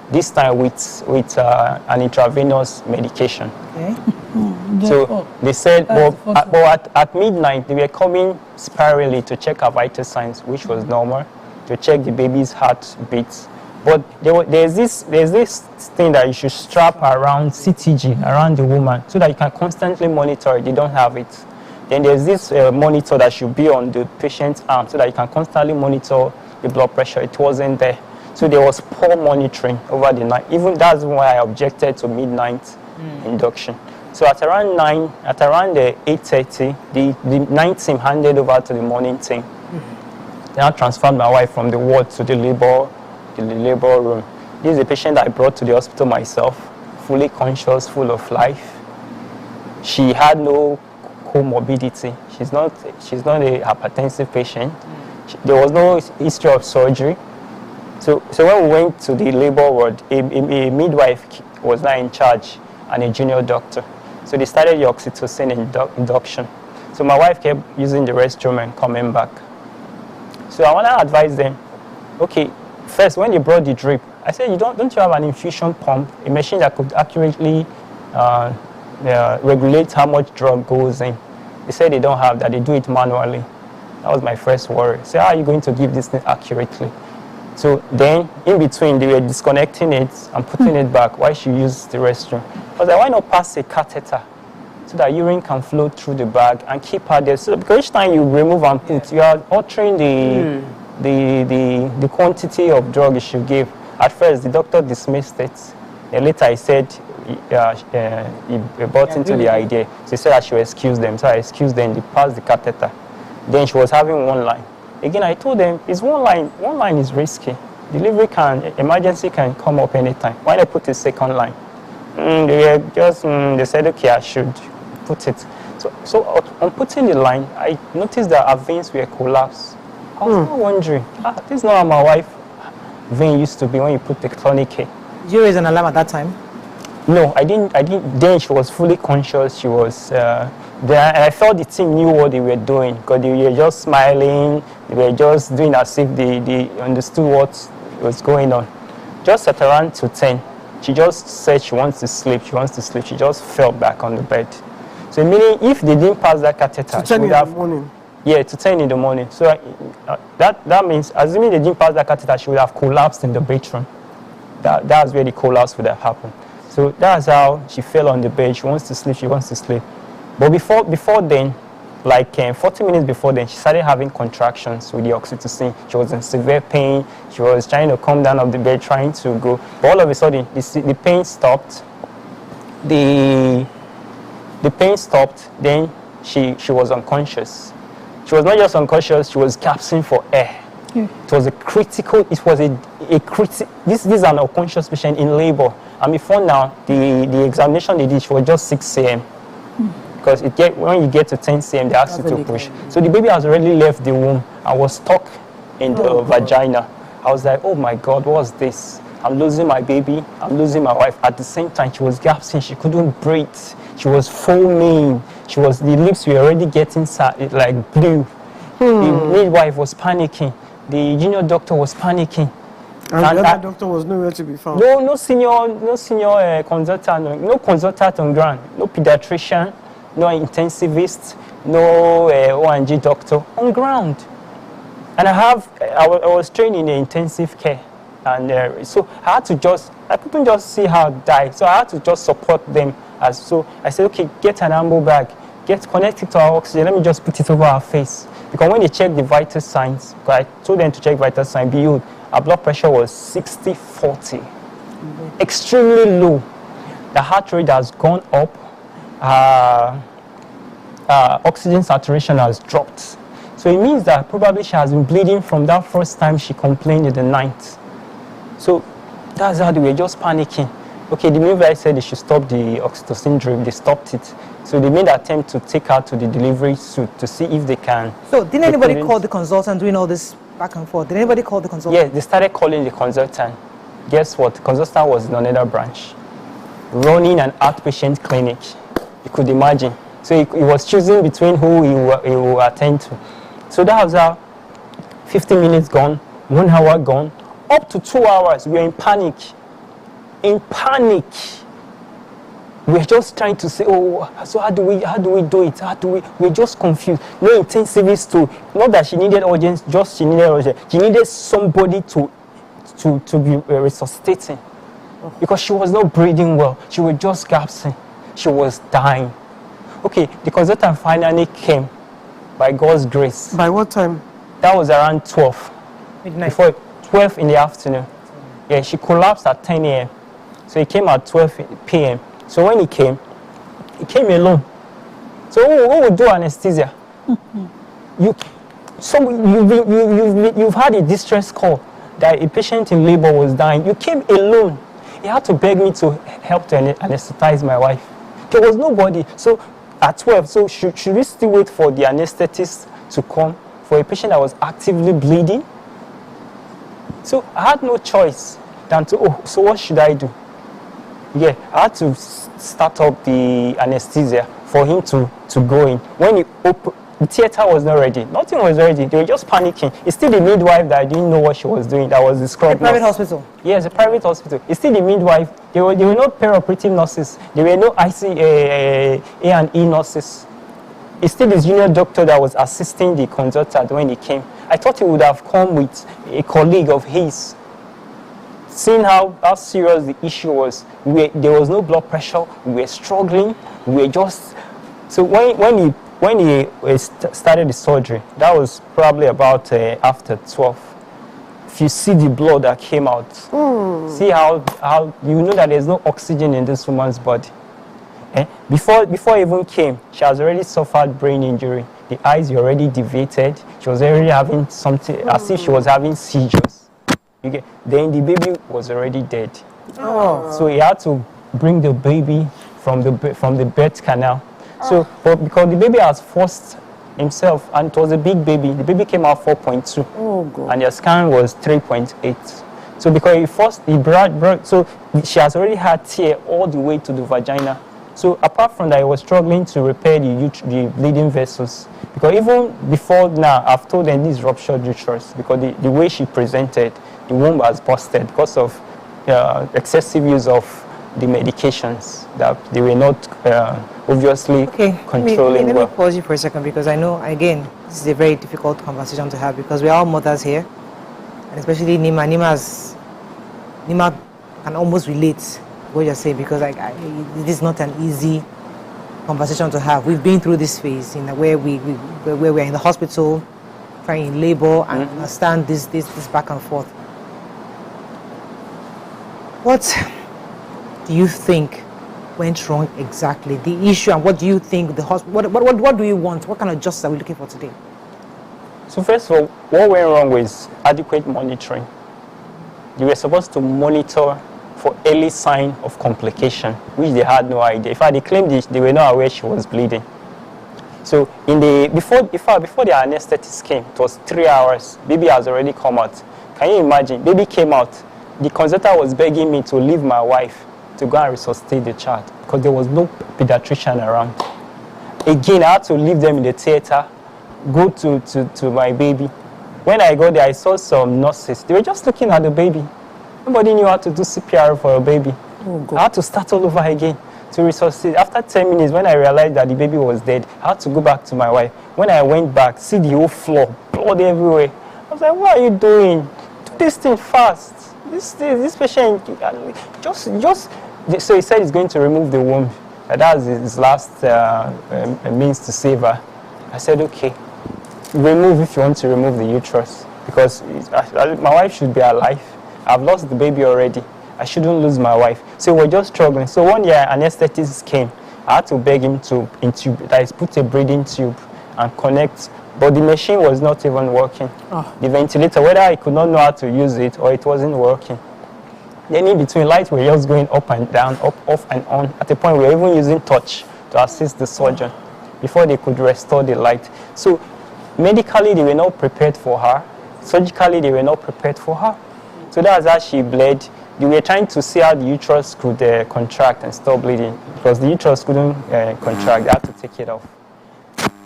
this time with an intravenous medication. Okay. So they said, but at midnight they were coming spirally to check her vital signs, which was normal, to check the baby's heartbeat. But there's this thing that you should strap around CTG, around the woman, so that you can constantly monitor it. They don't have it. Then there's this monitor that should be on the patient's arm, so that you can constantly monitor the blood pressure. It wasn't there. So there was poor monitoring over the night. Even that's why I objected to midnight induction. So at around 8:30, the night team handed over to the morning team. They now transferred my wife from the ward to the labor room. This is a patient I brought to the hospital myself, fully conscious, full of life. She had no comorbidity. She's not a hypertensive patient. There was no history of surgery. So when we went to the labor ward, a midwife was now in charge and a junior doctor. So they started the oxytocin induction. So my wife kept using the restroom and coming back. So I want to advise them, okay, first when they brought the drip, I said, don't you have an infusion pump, a machine that could accurately regulate how much drug goes in? They said they don't have that, they do it manually. That was my first worry. So how are you going to give this thing accurately? So then, in between, they were disconnecting it and putting it back while she used the restroom. I was like, why not pass a catheter so that urine can flow through the bag and keep her there? So because each time you remove and put, you are altering the quantity of drug you should give. At first, the doctor dismissed it. And later, he said he bought into the idea. So he said I should excuse them. So I excused them. They passed the catheter. Then she was having one line. Again, I told them, it's one line is risky. Emergency can come up anytime. Why not put a second line? They said, okay, I should put it. So on putting the line, I noticed that our veins were collapsed. I was not wondering, this is not how my wife vein used to be when you put the tourniquet. Did you raise an alarm at that time? No, I didn't. Then she was fully conscious. She was there. I felt the team knew what they were doing because they were just smiling. They were just doing as if they understood what was going on. Just at around 2:10, she just said she wants to sleep. She wants to sleep. She just fell back on the bed. So meaning if they didn't pass that catheter, to 10 in the morning. Yeah, to 10 in the morning. So that means, assuming they didn't pass that catheter, she would have collapsed in the bedroom. That's where the collapse would have happened. So that's how she fell on the bed. She wants to sleep. She wants to sleep. But before then, like 40 minutes before then, she started having contractions with the oxytocin. She was in severe pain. She was trying to come down off the bed, trying to go. But all of a sudden, the pain stopped. The pain stopped. Then she was unconscious. She was not just unconscious. She was gasping for air. Yeah. It was this is an unconscious patient in labor. And before now, the examination they did, she was just 6 cm. Because when you get to 10 cm, they ask you to push. So the baby has already left the womb and was stuck in the vagina. I was like, oh my God, what's this? I'm losing my baby. I'm losing my wife. At the same time, she was gasping. She couldn't breathe. She was foaming. The lips were already getting like blue. The midwife was panicking. The junior doctor was panicking. And the other doctor was nowhere to be found. No senior consultant, no consultant on ground, no pediatrician, no intensivist, no O&G doctor on ground. And I was trained in intensive care, and so I couldn't just see her die. So I had to just support them. So I said, okay, get an ambo bag, connect it to our oxygen. Let me just put it over her face. Because when they check the vital signs, I told them to check vital signs, behold, her blood pressure was 60/40, extremely low. The heart rate has gone up. Oxygen saturation has dropped. So it means that probably she has been bleeding from that first time she complained in the night. So that's how they were just panicking. Okay, the midwife said they should stop the oxytocin drip. They stopped it. So they made an attempt to take her to the delivery suite to see if they can. So didn't anybody call the consultant doing all this back and forth? Did anybody call the consultant? Yes, they started calling the consultant. Guess what? The consultant was in another branch, running an outpatient clinic. You could imagine. So he was choosing between who he will attend to. So that was how 15 minutes gone, 1 hour gone, up to 2 hours. We were in panic. In panic. We're just trying to say, oh, so how do we do it? We're just confused. No intensivist too. Not that she needed urgent, just she needed urgent. She needed somebody to be resuscitating. Because she was not breathing well. She was just gasping. She was dying. Okay, the consultant finally came by God's grace. By what time? That was around 12. Midnight. Before 12 in the afternoon. Yeah, she collapsed at 10 a.m. So he came at 12 p.m. So when he came alone. So who would do anesthesia? You've had a distress call that a patient in labor was dying. You came alone. He had to beg me to help to anesthetize my wife. There was nobody. So at 12, so should we still wait for the anesthetist to come for a patient that was actively bleeding? So I had no choice than to, so what should I do? Yeah, I had to start up the anesthesia for him to go in. When he opened, the theater was not ready. Nothing was ready. They were just panicking. It's still the midwife that I didn't know what she was doing. That was the scrub. Private hospital? Yes, a private hospital. It's still the midwife. They were not perioperative nurses. There were no A&E nurses. It's still the junior doctor that was assisting the consultant when he came. I thought he would have come with a colleague of his. Seeing how serious the issue was, there was no blood pressure. We were struggling. We were just... So when he started the surgery, that was probably about after 12. If you see the blood that came out, see how you know that there's no oxygen in this woman's body. Before he even came, she has already suffered brain injury. The eyes were already deviated. She was already having something, as if she was having seizures. Then the baby was already dead. So he had to bring the baby from the birth canal. So, but because the baby has forced himself, and it was a big baby, the baby came out 4.2, and the scan was 3.8. So because he brought, so she has already had tear all the way to the vagina. So apart from that, I was struggling to repair the bleeding vessels. Because even before now, I've told them this ruptured uterus, because the way she presented, the womb was busted because of excessive use of the medications that they were not obviously controlling Let me pause you for a second, because I know, again, this is a very difficult conversation to have, because we're all mothers here, and especially Nima. Nima can almost relate what you're saying, because it is not an easy conversation to have. We've been through this phase where we're in the hospital, trying in labor, and understand this back and forth. What do you think went wrong exactly? The issue, and what do you think the hospital? What do you want? What kind of justice are we looking for today? So first of all, what went wrong was adequate monitoring. They were supposed to monitor for early sign of complication, which they had no idea. In fact, they claimed they were not aware she was bleeding. So before the anesthetist came, it was 3 hours. Baby has already come out. Can you imagine? Baby came out. The consultant was begging me to leave my wife to go and resuscitate the child because there was no pediatrician around. Again, I had to leave them in the theater, go to my baby. When I got there, I saw some nurses. They were just looking at the baby. Nobody knew how to do CPR for a baby. I had to start all over again to resuscitate. After 10 minutes, when I realized that the baby was dead, I had to go back to my wife. When I went back, see the whole floor, blood everywhere. I was like, what are you doing? Do this thing fast. This patient, so he said he's going to remove the womb. That's his last means to save her. I said, okay, remove if you want to remove the uterus, because my wife should be alive. I've lost the baby already. I shouldn't lose my wife. So we're just struggling. So one year, an anesthetist came. I had to beg him to intubate, that is, put a breathing tube and connect. But the machine was not even working. The ventilator, whether I could not know how to use it or it wasn't working. Then in between, lights were just going up and down, off and on. At a point, we were even using touch to assist the surgeon before they could restore the light. So medically, they were not prepared for her. Surgically, they were not prepared for her. So that's how she bled. They were trying to see how the uterus could contract and stop bleeding. Because the uterus couldn't contract, they had to take it off.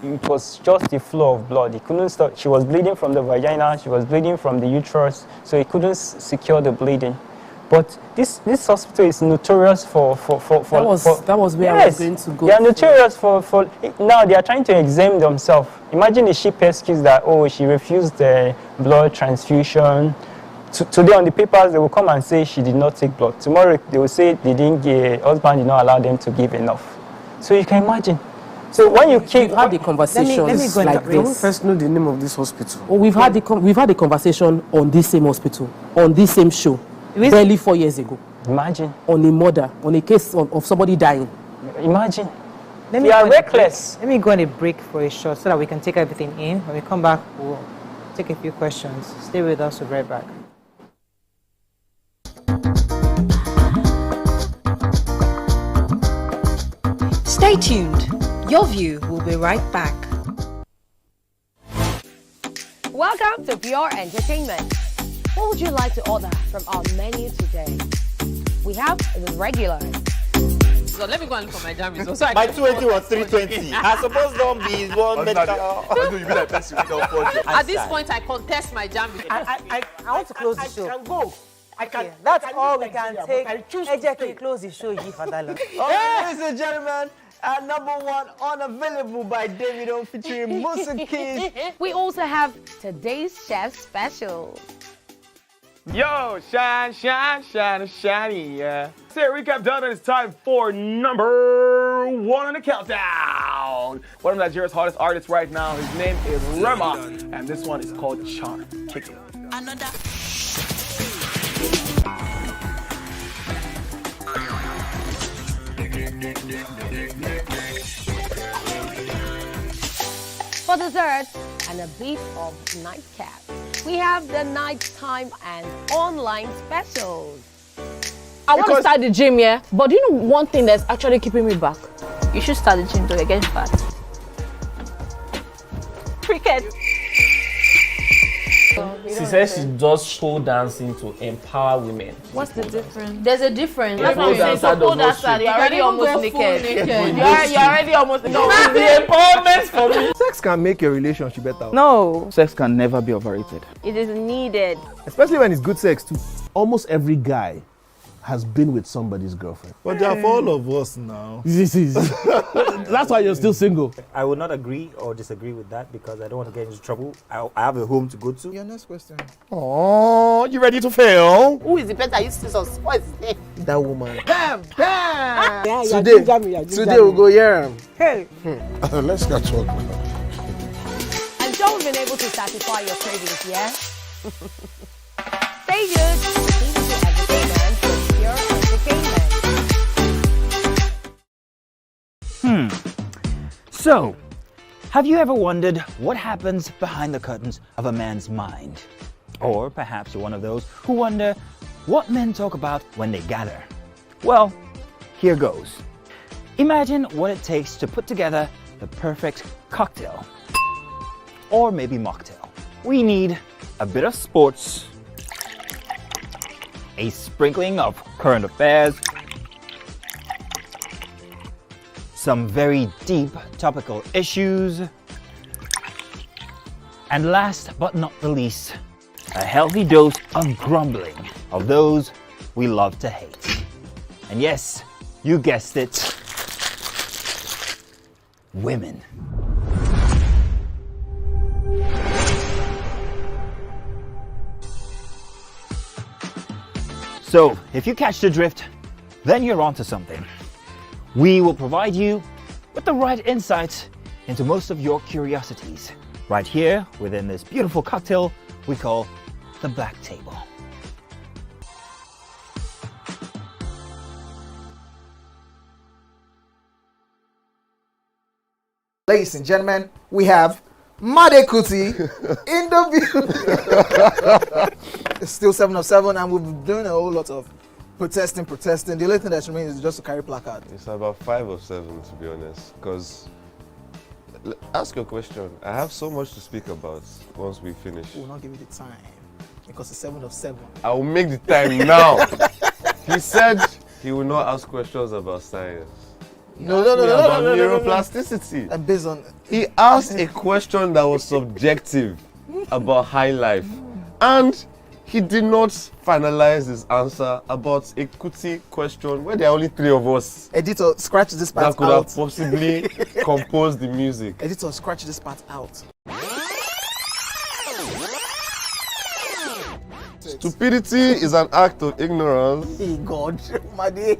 It was just the flow of blood. It couldn't stop. She was bleeding from the vagina, she was bleeding from the uterus, so it couldn't secure the bleeding. But this hospital is notorious for that was where I was going to go. They are notorious for now they are trying to exempt themselves. Imagine the cheap excuse that, oh, she refused the blood transfusion. Today on the papers they will come and say she did not take blood. Tomorrow they will say her husband did not allow them to give enough. So you can imagine. So when you keep had the conversations let me go like this. First know the name of this hospital. Oh, we've had the conversation on this same hospital, on this same show, barely 4 years ago. Imagine. On a murder, on a case of somebody dying. Imagine. They are reckless. Let me go on a break for a short so that we can take everything in. When we come back, we'll take a few questions. Stay with us, we'll be right back. Stay tuned. Your view will be right back. Welcome to Pure Entertainment. What would you like to order from our menu today? We have the regular. So let me go and look for my jam results. So My 280 was 320. I suppose don't be one medical. You be like person without budget. At this point, I contest my jam results. I want to close the show. I can go. I can. That's I all we leave can Nigeria, but I take. choose to stay. Close the show, G for that long. Ladies and gentlemen, number one, Unavailable by David featuring Musa Keys. We also have today's chef special. Yo, shine, shine, shine, shiny, yeah. Say recap done, and it's time for number one on the countdown. One of Nigeria's hottest artists right now, his name is Rema, and this one is called Charm. Kick it. Another. For dessert and a bit of nightcap, we have the nighttime and online specials. I want to start the gym, yeah? But do you know one thing that's actually keeping me back? You should start the gym though, you're getting fat. Cricket. She says she does pole dancing to empower women. What's the difference? There's a difference. That's what I'm saying. So pole dancer, you're already almost naked. You're already almost naked. No, it's the empowerment for me. Sex can make a relationship better. No. Sex can never be overrated. It is needed. Especially when it's good sex too. Almost every guy has been with somebody's girlfriend. But they are for all of us now. That's why you're still single. I would not agree or disagree with that because I don't want to get into trouble. I have a home to go to. Your next question. Oh, you ready to fail? Who is the person that used to sus? What is his name? That woman. Bam! Bam! Yeah, Today we'll go here. Hey. Let's catch up. I'm sure we've been able to satisfy your cravings, yeah? Stay good. TVC Entertainment for pure entertainment. So, have you ever wondered what happens behind the curtains of a man's mind? Or perhaps you're one of those who wonder what men talk about when they gather. Well, here goes. Imagine what it takes to put together the perfect cocktail. Or maybe mocktail. We need a bit of sports, a sprinkling of current affairs, some very deep topical issues, and last but not the least, a healthy dose of grumbling of those we love to hate. And yes, you guessed it, women. So, if you catch the drift, then you're onto something. We will provide you with the right insights into most of your curiosities, right here within this beautiful cocktail we call the Black Table. Ladies and gentlemen, we have Made Kuti in the building. It's still 7 of 7 and we've been doing a whole lot of protesting. The only thing that remains is just to carry placard. It's about 5 of 7 to be honest, because ask your question. I have so much to speak about once we finish. We will not give you the time because it's 7 of 7. I will make the time now. He said he will not ask questions about science. No. About neuroplasticity. And based on he asked a question that was subjective about high life, and he did not finalize his answer about a Kuti question where there are only 3 of us. Editor, scratch this part out. That could have possibly composed the music. Editor, scratch this part out. Stupidity is an act of ignorance. Hey God, Made.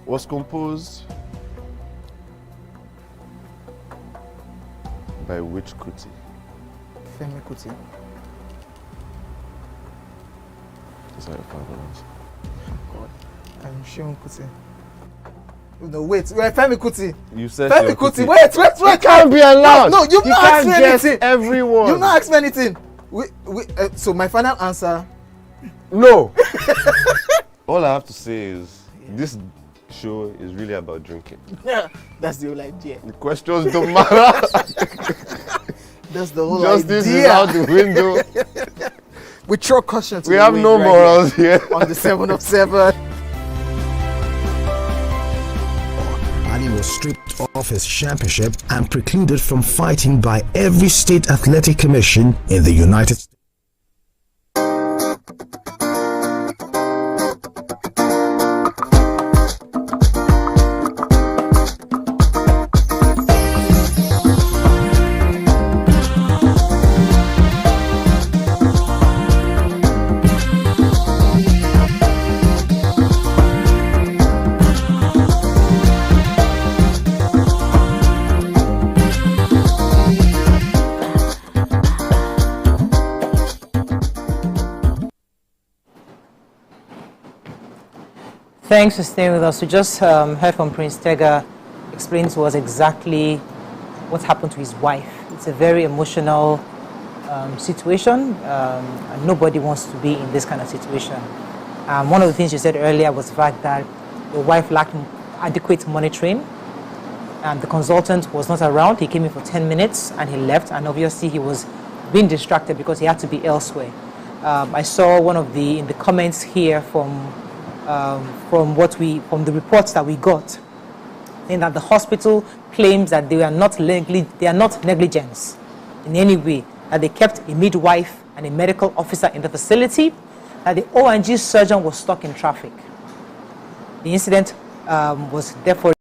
Was composed by which Kuti? Femi Kuti. Is that your final answer? God, I'm Shion Kuti. No, wait, Femi Kuti. You said Femi Kuti. Wait. You can't be allowed. No, you've not asked me anything. Everyone. You've not asked me anything. So my final answer. No. All I have to say is this show is really about drinking. Yeah, that's the whole idea. The questions don't matter. That's the whole Justice idea. is out the window. We throw caution to we the have wind no right morals here. On the 7 of 7. Ali was stripped of his championship and precluded from fighting by every state athletic commission in the United States. Thanks for staying with us. We just heard from Prince Tega explain to us exactly what happened to his wife It's a very emotional situation, and nobody wants to be in this kind of situation. One of the things you said earlier was the fact that your wife lacked adequate monitoring. The consultant was not around. He came in for 10 minutes and he left, and obviously he was being distracted because he had to be elsewhere. I saw one of in the comments here from the reports that we got, saying that the hospital claims that they are not negligence in any way, that they kept a midwife and a medical officer in the facility, that the O&G surgeon was stuck in traffic. The incident was therefore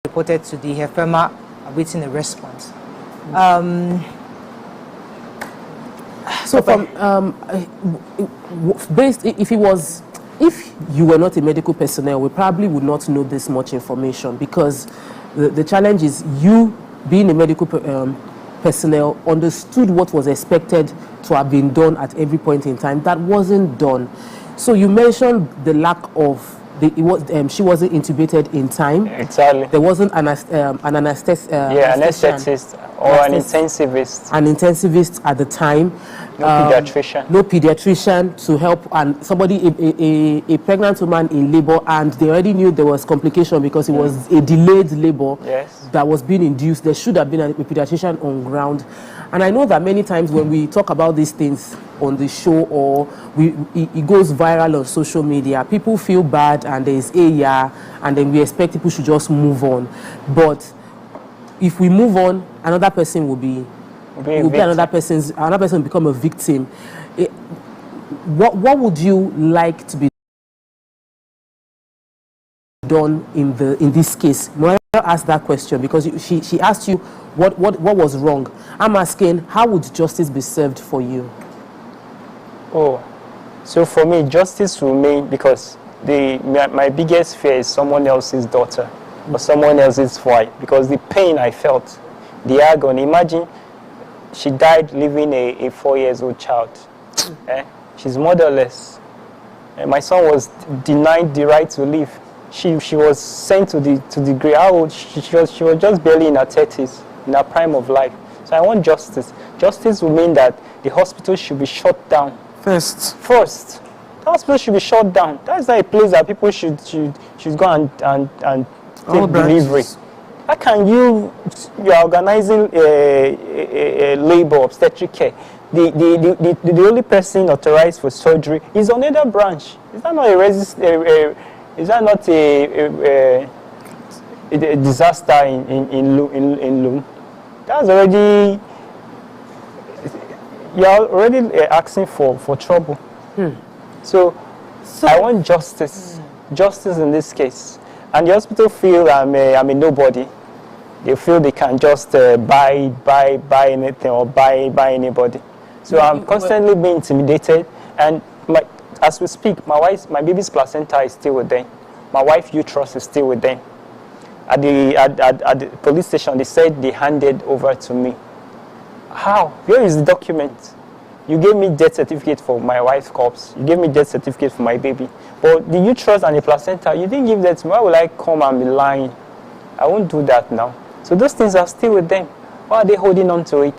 reported to the FEMA, awaiting a response. So if you were not a medical personnel, we probably would not know this much information, because the challenge is you, being a medical personnel, understood what was expected to have been done at every point in time. That wasn't done. So you mentioned the lack of she wasn't intubated in time. Exactly. There wasn't an anesthetist. Anesthetist or an intensivist. An intensivist at the time. No pediatrician. No pediatrician to help, and somebody, a pregnant woman in labor, and they already knew there was complication because it was a delayed labor that was being induced. There should have been a pediatrician on ground. And I know that many times when we talk about these things on the show, or it goes viral on social media, people feel bad and there's and then we expect people should just move on. But if we move on, another person will be another person become a victim. What would you like to be done in this case? Noelle asked that question because she asked you what was wrong. I'm asking, how would justice be served for you? So for me, justice will mean, because my biggest fear is someone else's daughter or someone else's wife, because the pain I felt, the agony. Imagine she died leaving a 4-year-old child. She's motherless. My son was denied the right to live. She was sent to the grave. How old? She was just barely in her 30s, in her prime of life. So I want justice. Justice will mean that the hospital should be shut down. First. The hospital should be shut down. That's not a place that people should go and take delivery. How can you are organizing a labor obstetric care? The only person authorized for surgery is on another branch. Is that not a disaster in Loom? That's already, you're already asking for trouble. So I want justice. Justice in this case. And the hospital feel I'm a nobody. They feel they can just buy anything or buy anybody. So I'm constantly being intimidated. And as we speak, my baby's placenta is still with them. My wife's uterus is still with them. At the police station, they said they handed over to me. How? Where is the document? You gave me death certificate for my wife's corpse. You gave me death certificate for my baby. But the uterus and the placenta, you didn't give that to me. Why would I come and be lying? I won't do that now. So those things are still with them. Why are they holding on to it?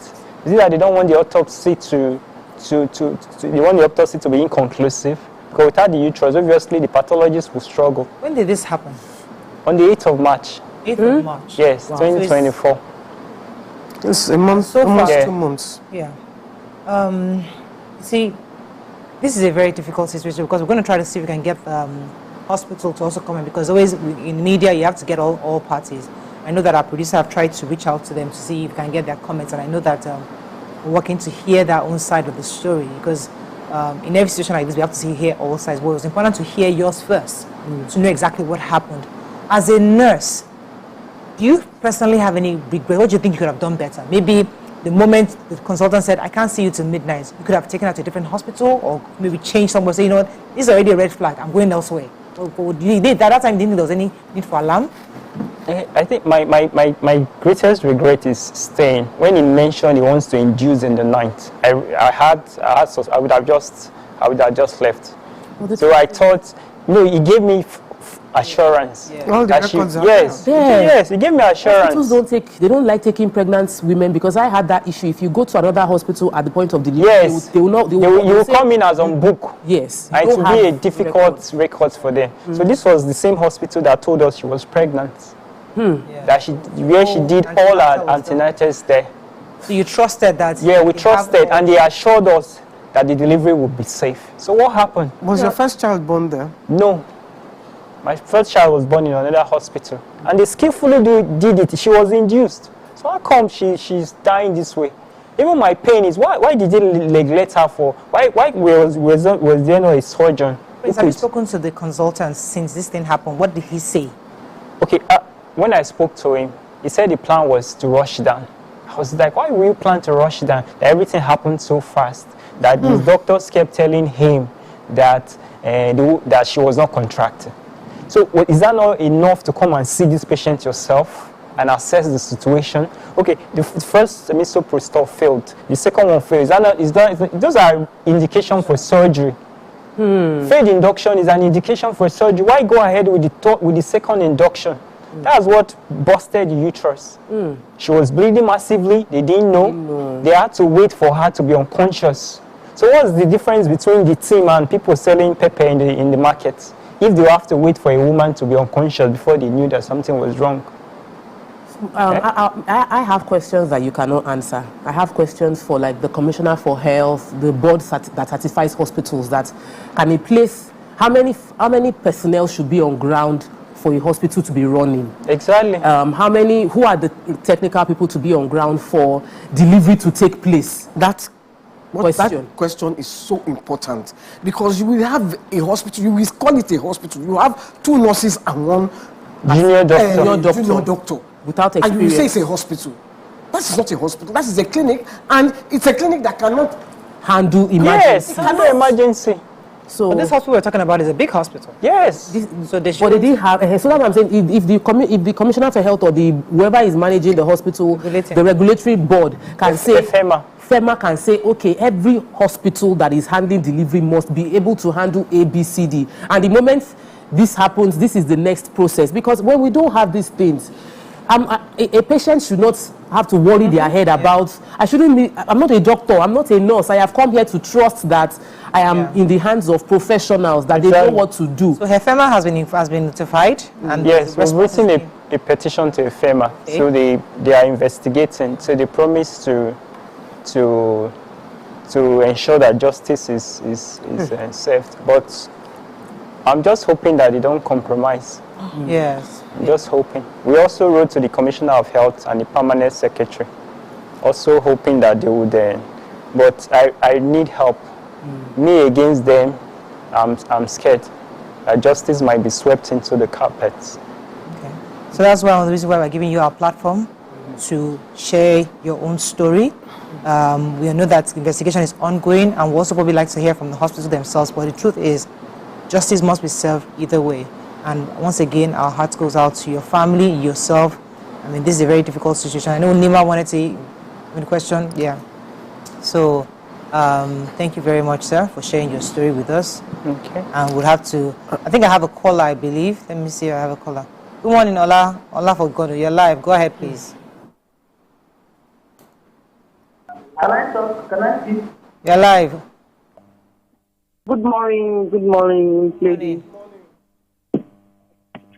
Is it that they don't want the autopsy they want the autopsy to be inconclusive? Because without the uterus, obviously the pathologist will struggle. When did this happen? On the 8th of March. 8th of March? Yes, wow. 2024. It's a month, almost 2 months. Yeah. See, this is a very difficult situation because we're going to try to see if we can get the hospital to also come in, because always in media you have to get all parties. I know that our producer have tried to reach out to them to see if we can get their comments, and I know that we're working to hear their own side of the story, because in every situation like this we have to hear all sides. But it was important to hear yours first, to know exactly what happened. As a nurse, do you personally have any regret? What do you think you could have done better? Maybe the moment the consultant said, I can't see you till midnight, you could have taken her to a different hospital, or maybe changed somewhere, say, you know what, this is already a red flag, I'm going elsewhere. You did at that time, didn't think there was any need for alarm? I think my greatest regret is staying. When he mentioned he wants to induce in the night, I would have just left. So I thought, he gave me assurance. All the that she, records are yes, there. yes, he gave me assurance. Hospitals they don't like taking pregnant women, because I had that issue. If you go to another hospital at the point of delivery, Yes, they will not. you will come in as on book. Yes, and it will be a difficult record for them. So this was the same hospital that told us she was pregnant. That where she did all her antenatals there. So you trusted that? Yeah, we trusted, and they assured us that the delivery would be safe. So what happened? Was your first child born there? No. My first child was born in another hospital. And they skillfully did it. She was induced. So how come she's dying this way? Even my pain is, why did they neglect her for? Why was there no a surgeon? Have you spoken to the consultant since this thing happened? What did he say? Okay, when I spoke to him, he said the plan was to rush down. I was like, why will you plan to rush down? That everything happened so fast. That the doctors kept telling him that that she was not contracted. So is that not enough to come and see this patient yourself and assess the situation? Okay, the first misoprostol failed. The second one failed. Those are indications for surgery. Failed induction is an indication for surgery. Why go ahead with the second induction? That's what busted the uterus. She was bleeding massively. They didn't know. They had to wait for her to be unconscious. So what's the difference between the team and people selling pepper in the market? If they have to wait for a woman to be unconscious before they knew that something was wrong. I have questions that you cannot answer. I have questions for like the Commissioner for Health, the board that certifies hospitals. That can a place, how many personnel should be on ground for a hospital to be running? Exactly. Who are the technical people to be on ground for delivery to take place? That question is so important, because you will have a hospital, you will call it a hospital, you have 2 nurses and 1 junior doctor. Without experience. And you say it's a hospital. That is not a hospital, that is a clinic, and it's a clinic that cannot handle emergency. Yes, handle emergency. So but this hospital we're talking about is a big hospital. Yes. So they should. But they didn't have. So that's what I'm saying. If the Commissioner for Health or whoever is managing the hospital, the regulatory board can say, FEMA can say, okay, every hospital that is handling delivery must be able to handle A, B, C, D. And the moment this happens, this is the next process. Because when we don't have these things, a patient should not have to worry their head about, I'm not a doctor, I'm not a nurse. I have come here to trust that I am in the hands of professionals, that they know what to do. So FEMA has been notified? And yes, we've written a petition to FEMA. Okay. So they are investigating. So they promise to ensure that justice is served. But I'm just hoping that they don't compromise. Yes. I'm just hoping. We also wrote to the Commissioner of Health and the Permanent Secretary, also hoping that they would. But I need help. Me against them, I'm scared that justice might be swept into the carpets. Okay. So that's one of the reasons why we're giving you our platform to share your own story. We know that investigation is ongoing, and we also probably like to hear from the hospital themselves. But the truth is, justice must be served either way. And once again, our heart goes out to your family, yourself. I mean, this is a very difficult situation. I know Nima wanted to question. Yeah. So, thank you very much, sir, for sharing your story with us. Okay. And we'll have to, I think I have a caller, I believe. Let me see if I have a caller. Good morning, Ola. Ola for God. You're live. Go ahead, please. Can I talk? Can I speak? You're live. Good morning, ladies.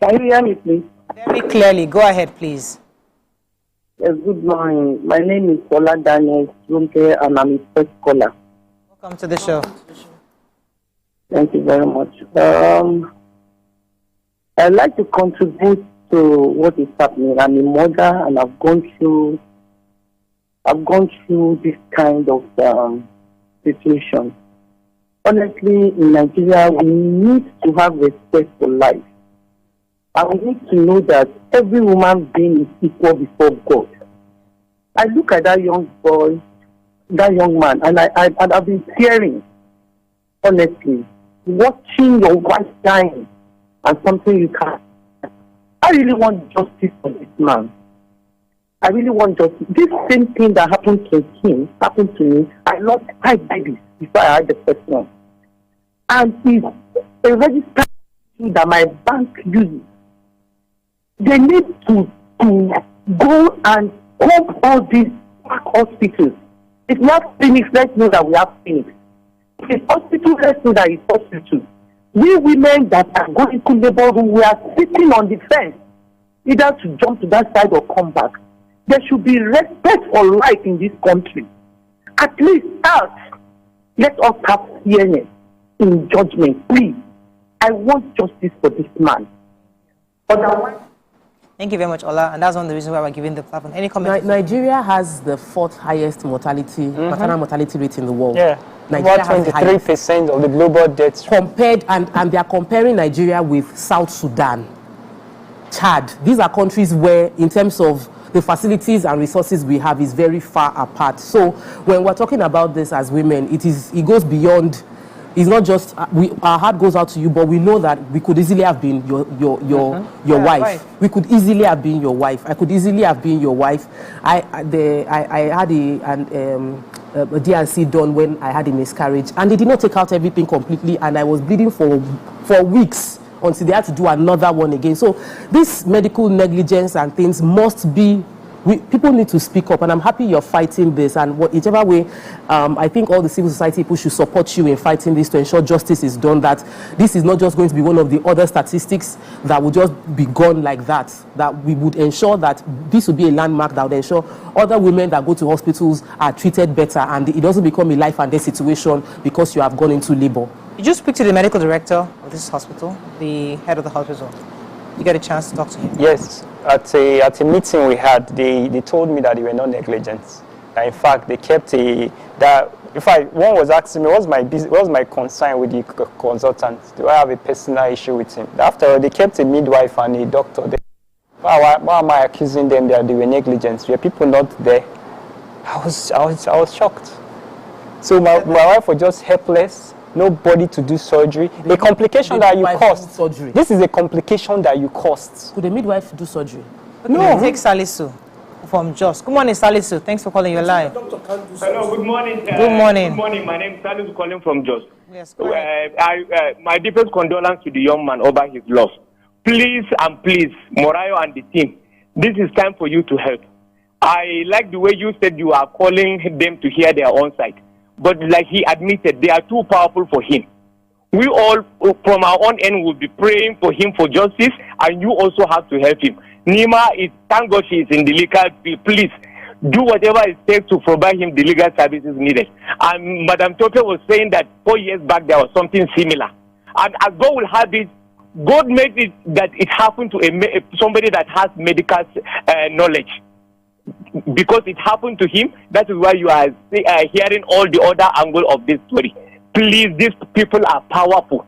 Can you hear me, please? Very clearly. Go ahead, please. Yes, good morning. My name is Ola Daniel Rumke, and I'm a first caller. Welcome to the show. Thank you very much. I'd like to contribute to what is happening. I'm a mother, and I've gone through this kind of situation. Honestly, in Nigeria, we need to have respect for life. And we need to know that every woman being is equal before God. I look at that young boy, that young man, and I've been tearing, honestly, watching your wife dying and something you can't. I really want justice for this man. I really want justice. This same thing that happened to him happened to me. I lost 5 babies before I had the first one. And he's a registered that my bank uses. They need to go and pump all these hospitals. If we have clinics, let's know that we have clinics. If it's hospital, let's know that it's hospital. We women that are going to labor room, we are sitting on the fence, either to jump to that side or come back. There should be respect for life in this country. At least let us have fairness in judgment, please. I want justice for this man. Otherwise, thank you very much, Ola. And that's one of the reasons why we're giving the platform. Any comments? Nigeria has the 4th highest maternal mortality rate in the world. Yeah, Nigeria about 23% of the global deaths. Compared, and they are comparing Nigeria with South Sudan, Chad. These are countries where, in terms of the facilities and resources we have, is very far apart. So when we're talking about this as women, it goes beyond. It's not just our heart goes out to you, but we know that we could easily have been your wife. Right. We could easily have been your wife. I could easily have been your wife. I had a D&C done when I had a miscarriage, and they did not take out everything completely, and I was bleeding for weeks until they had to do another one again. So this medical negligence and things must be. People need to speak up, and I'm happy you're fighting this. And whichever way, I think all the civil society people should support you in fighting this to ensure justice is done. That this is not just going to be one of the other statistics that will just be gone like that. That we would ensure that this would be a landmark that would ensure other women that go to hospitals are treated better, and it doesn't become a life and death situation because you have gone into labor. Did you speak to the medical director of this hospital, the head of the hospital? You get a chance to talk to him? Yes. At a meeting we had, they told me that they were not negligent. In fact, they kept one was asking me, what's my concern with the consultant? Do I have a personal issue with him? After all, they kept a midwife and a doctor. Why am I accusing them that they were negligent? Were people not there? I was shocked. So my wife was just helpless. Nobody to do surgery. A complication that you caused. This is a complication that you caused. Could a midwife do surgery? Okay, no. Take Salisu from Jos. Good morning, Salisu. Thanks for calling your line. Hello, good morning. Good morning. Good morning. My name is Salisu calling from Jos. Yes, my deepest condolence to the young man over his loss. Please and please, Morayo and the team, this is time for you to help. I like the way you said you are calling them to hear their own side. But like he admitted, they are too powerful for him. We all, from our own end, will be praying for him for justice, and you also have to help him. Nima, thank God she is in the legal field. Please, do whatever it takes to provide him the legal services needed. And Madam Tope was saying that 4 years back there was something similar. And as God will have it, God made it that it happened to somebody that has medical knowledge. Because it happened to him, that is why you are hearing all the other angle of this story. Please, these people are powerful.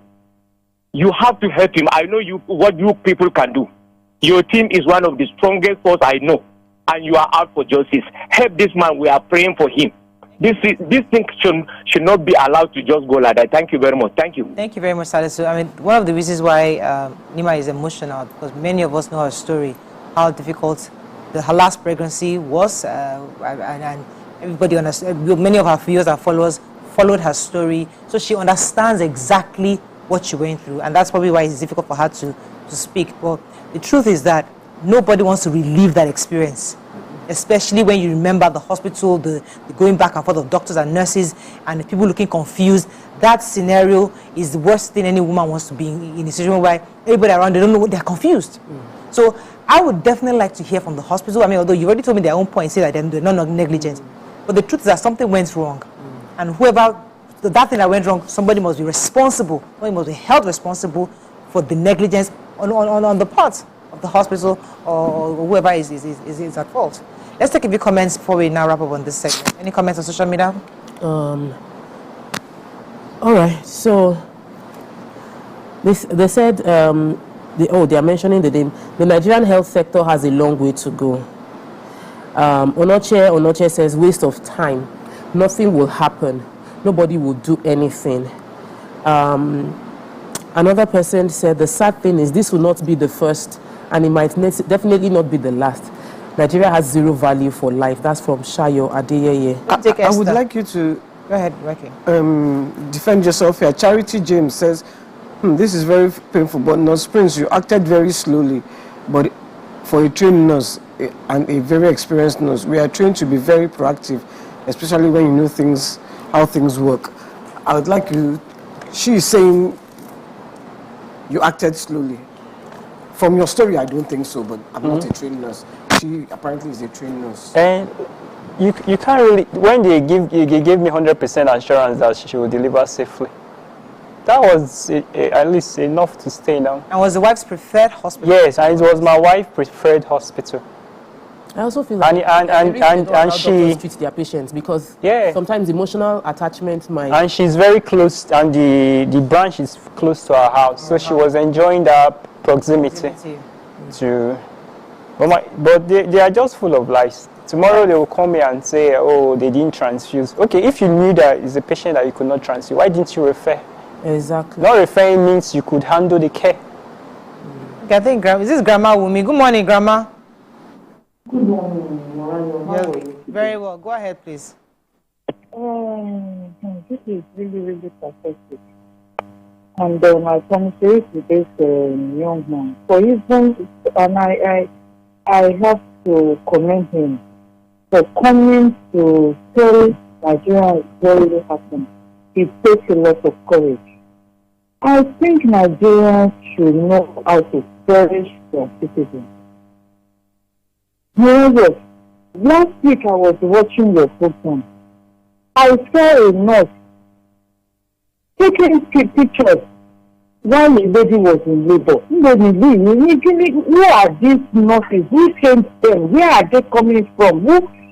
You have to help him. I know what you people can do. Your team is one of the strongest force I know, and you are out for justice. Help this man. We are praying for him. This thing should not be allowed to just go like that. Thank you very much. Thank you. Thank you very much, Salisu. I mean, one of the reasons why Nima is emotional, because many of us know her story, how difficult her last pregnancy was, and everybody understands. Many of her viewers and followers followed her story, so she understands exactly what she went through, and that's probably why it's difficult for her to speak. But the truth is that nobody wants to relive that experience, especially when you remember the hospital, the going back and forth of doctors and nurses, and the people looking confused. That scenario is the worst thing any woman wants to be in a situation where everybody around, they don't know what, they're confused. So I would definitely like to hear from the hospital. I mean, although you already told me their own point, say that they're not negligent. But the truth is that something went wrong. And that thing that went wrong, somebody must be responsible. Somebody must be held responsible for the negligence on the part of the hospital or whoever is at fault. Let's take a few comments before we now wrap up on this segment. Any comments on social media? All right. So they said... they are mentioning the name. The Nigerian health sector has a long way to go. Onoche says, waste of time. Nothing will happen. Nobody will do anything. Another person said, the sad thing is this will not be the first, and it might definitely not be the last. Nigeria has zero value for life. That's from Shayo Adeyeye. I would like you to... Go ahead, Ricky. Defend yourself here. Charity James says, This is very painful, but Nurse Prince, you acted very slowly. But for a trained nurse and a very experienced nurse, we are trained to be very proactive, especially when you know things, how things work. I would like you, she is saying you acted slowly. From your story, I don't think so, but I'm not a trained nurse. She apparently is a trained nurse. And you can't really, when they gave me 100% assurance that she will deliver safely, that was at least enough to stay now. And was the wife's preferred hospital? Yes, and it was my wife's preferred hospital. I also feel like and she treat their patients because yeah, sometimes emotional attachment might. And she's very close, and the branch is close to our house, so she was enjoying that proximity. To, but they are just full of lies. Tomorrow they will come here and say, oh, they didn't transfuse. Okay, if you knew that it's a patient that you could not transfuse, why didn't you refer? Exactly. Not referring means you could handle the care. Okay, I think is this Grandma Wumi? Good morning, Grandma. Good morning. Yes, very well. Go ahead, please. This is really pathetic. And I commiserate with this young man. For even, and I have to commend him for coming to tell Nigeria what really happened. It takes a lot of courage. I think Nigerians should know how to cherish their citizens. Yes, last week I was watching your program. I saw a nurse taking pictures while the lady was in labor. Who are these nurses? Who sent them? Where are they coming from?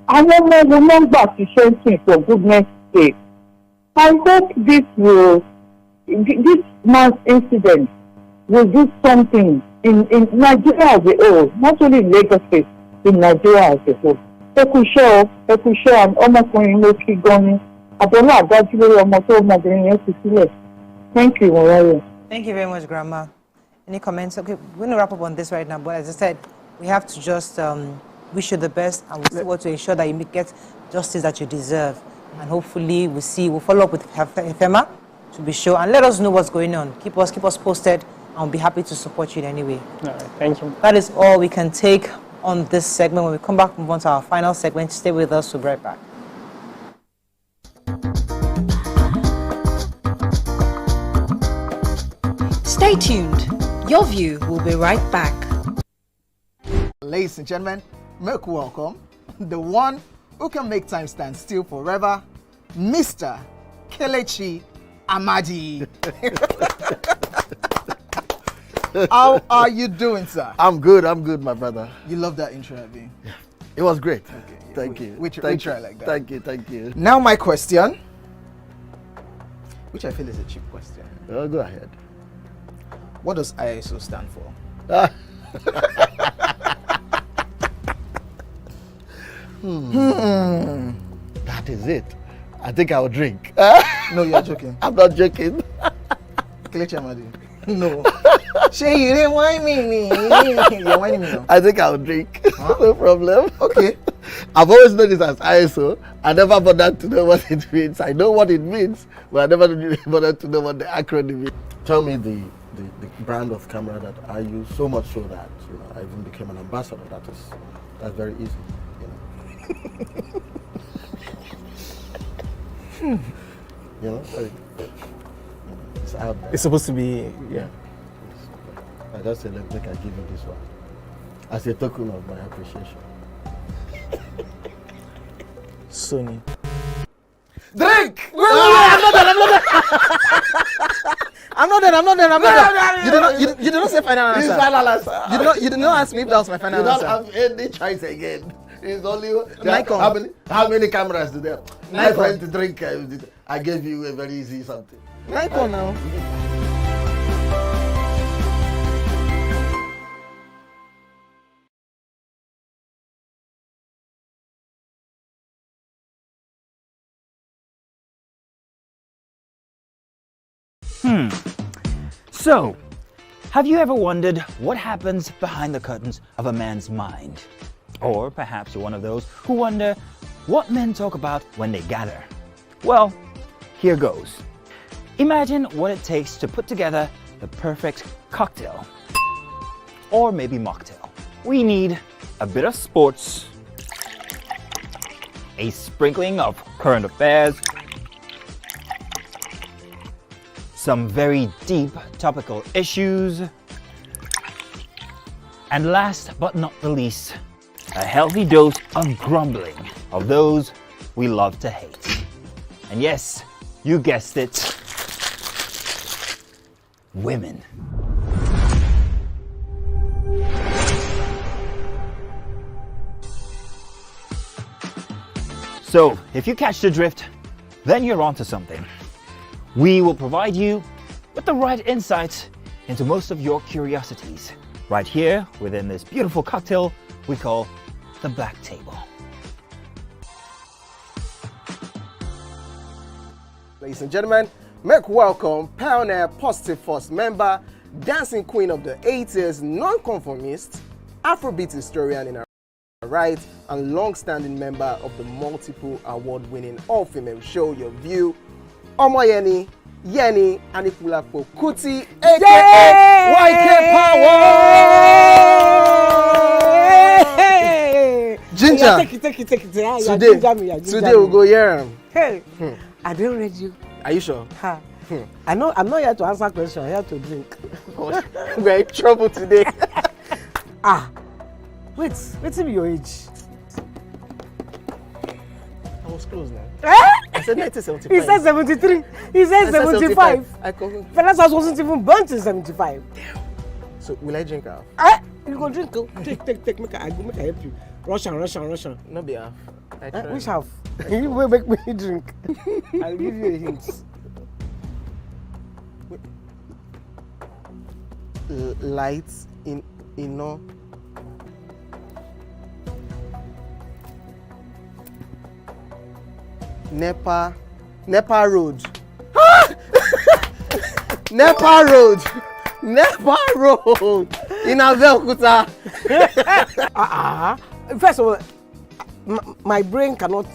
I don't know the number to send me, for goodness sake. I hope this mass incident will do something in Nigeria as a whole, not only in Lagos State, in Nigeria as a whole. And ọmọkùnrin ló kí gan ni. Àbọ̀lá àdájú lórí ọmọ tó ọmọbìnrin yẹn ti sílẹ̀. Thank you, Morayo. Thank you very much, Grandma. Any comments? Okay, we're going to wrap up on this right now, but as I said, we have to just wish you the best and we'll see what to ensure that you get justice that you deserve. And hopefully we'll follow up with FEMA to be sure and let us know what's going on. Keep us posted and we'll be happy to support you in any way. All right, thank you. That is all we can take on this segment. When we come back, move on to our final segment. Stay with us, we'll be right back. Stay tuned. Your view will be right back. Ladies and gentlemen, make welcome the one who can make time stand still forever, Mr. Kelechi Amadi. How are you doing, sir? I'm good, my brother. You love that intro, Abi? Yeah. It was great. Okay. Thank you. We try like that. Thank you. Now my question, which I feel is a cheap question. Oh, go ahead. What does ISO stand for? That is it. I think I'll drink. No, you're joking. I'm not joking. Kelechi Amadi. No. Shay, you didn't whine me. You're whining me now. I think I'll drink. Huh? No problem. Okay. I've always known this as ISO. I never bothered to know what it means. I know what it means, but I never bothered to know what the acronym is. Tell me the brand of camera that I use, so much so that I even became an ambassador. That's very easy. It's out there. It's supposed to be, yeah. I just said, look, I give you this one as a token of my appreciation. Sony. Drink! I'm not done. You did not say final answer. Final answer. You did not ask me if that was my final answer. You don't have any choice again. It's only Nikon. How many cameras do they have? My Nikon. friend to drink. I gave you a very easy something. Nikon now. So, have you ever wondered what happens behind the curtains of a man's mind? Or perhaps you're one of those who wonder what men talk about when they gather. Well, here goes. Imagine what it takes to put together the perfect cocktail, or maybe mocktail. We need a bit of sports, a sprinkling of current affairs, some very deep topical issues, and last but not the least, a healthy dose of grumbling of those we love to hate. And yes, you guessed it, women. So, if you catch the drift, then you're onto something. We will provide you with the right insights into most of your curiosities, right here within this beautiful cocktail we call the Black Table. Ladies and gentlemen, make welcome pioneer Positive Force member, dancing queen of the 80s, non-conformist, Afrobeat historian in her right, and long-standing member of the multiple award-winning all-female show Your View, Omoyeni, Yeni, Anikulapo Kuti, aka YK Power! Ginger! Take it. Today we'll go here. Hey, I don't read you. Are you sure? I'm not here to answer questions, I'm here to drink. We're in trouble today. Wait till your age. I was close now. I said 1975. He said 73. He said 75. Fellas wasn't even born till 75. So will I drink half? You go drink. Take. Make I help you. Russian. No be half. Which half? You will make me drink. I'll give you a hint. Lights in no. Nepa Road. Nepa Road in Abeokuta. First of all, my brain cannot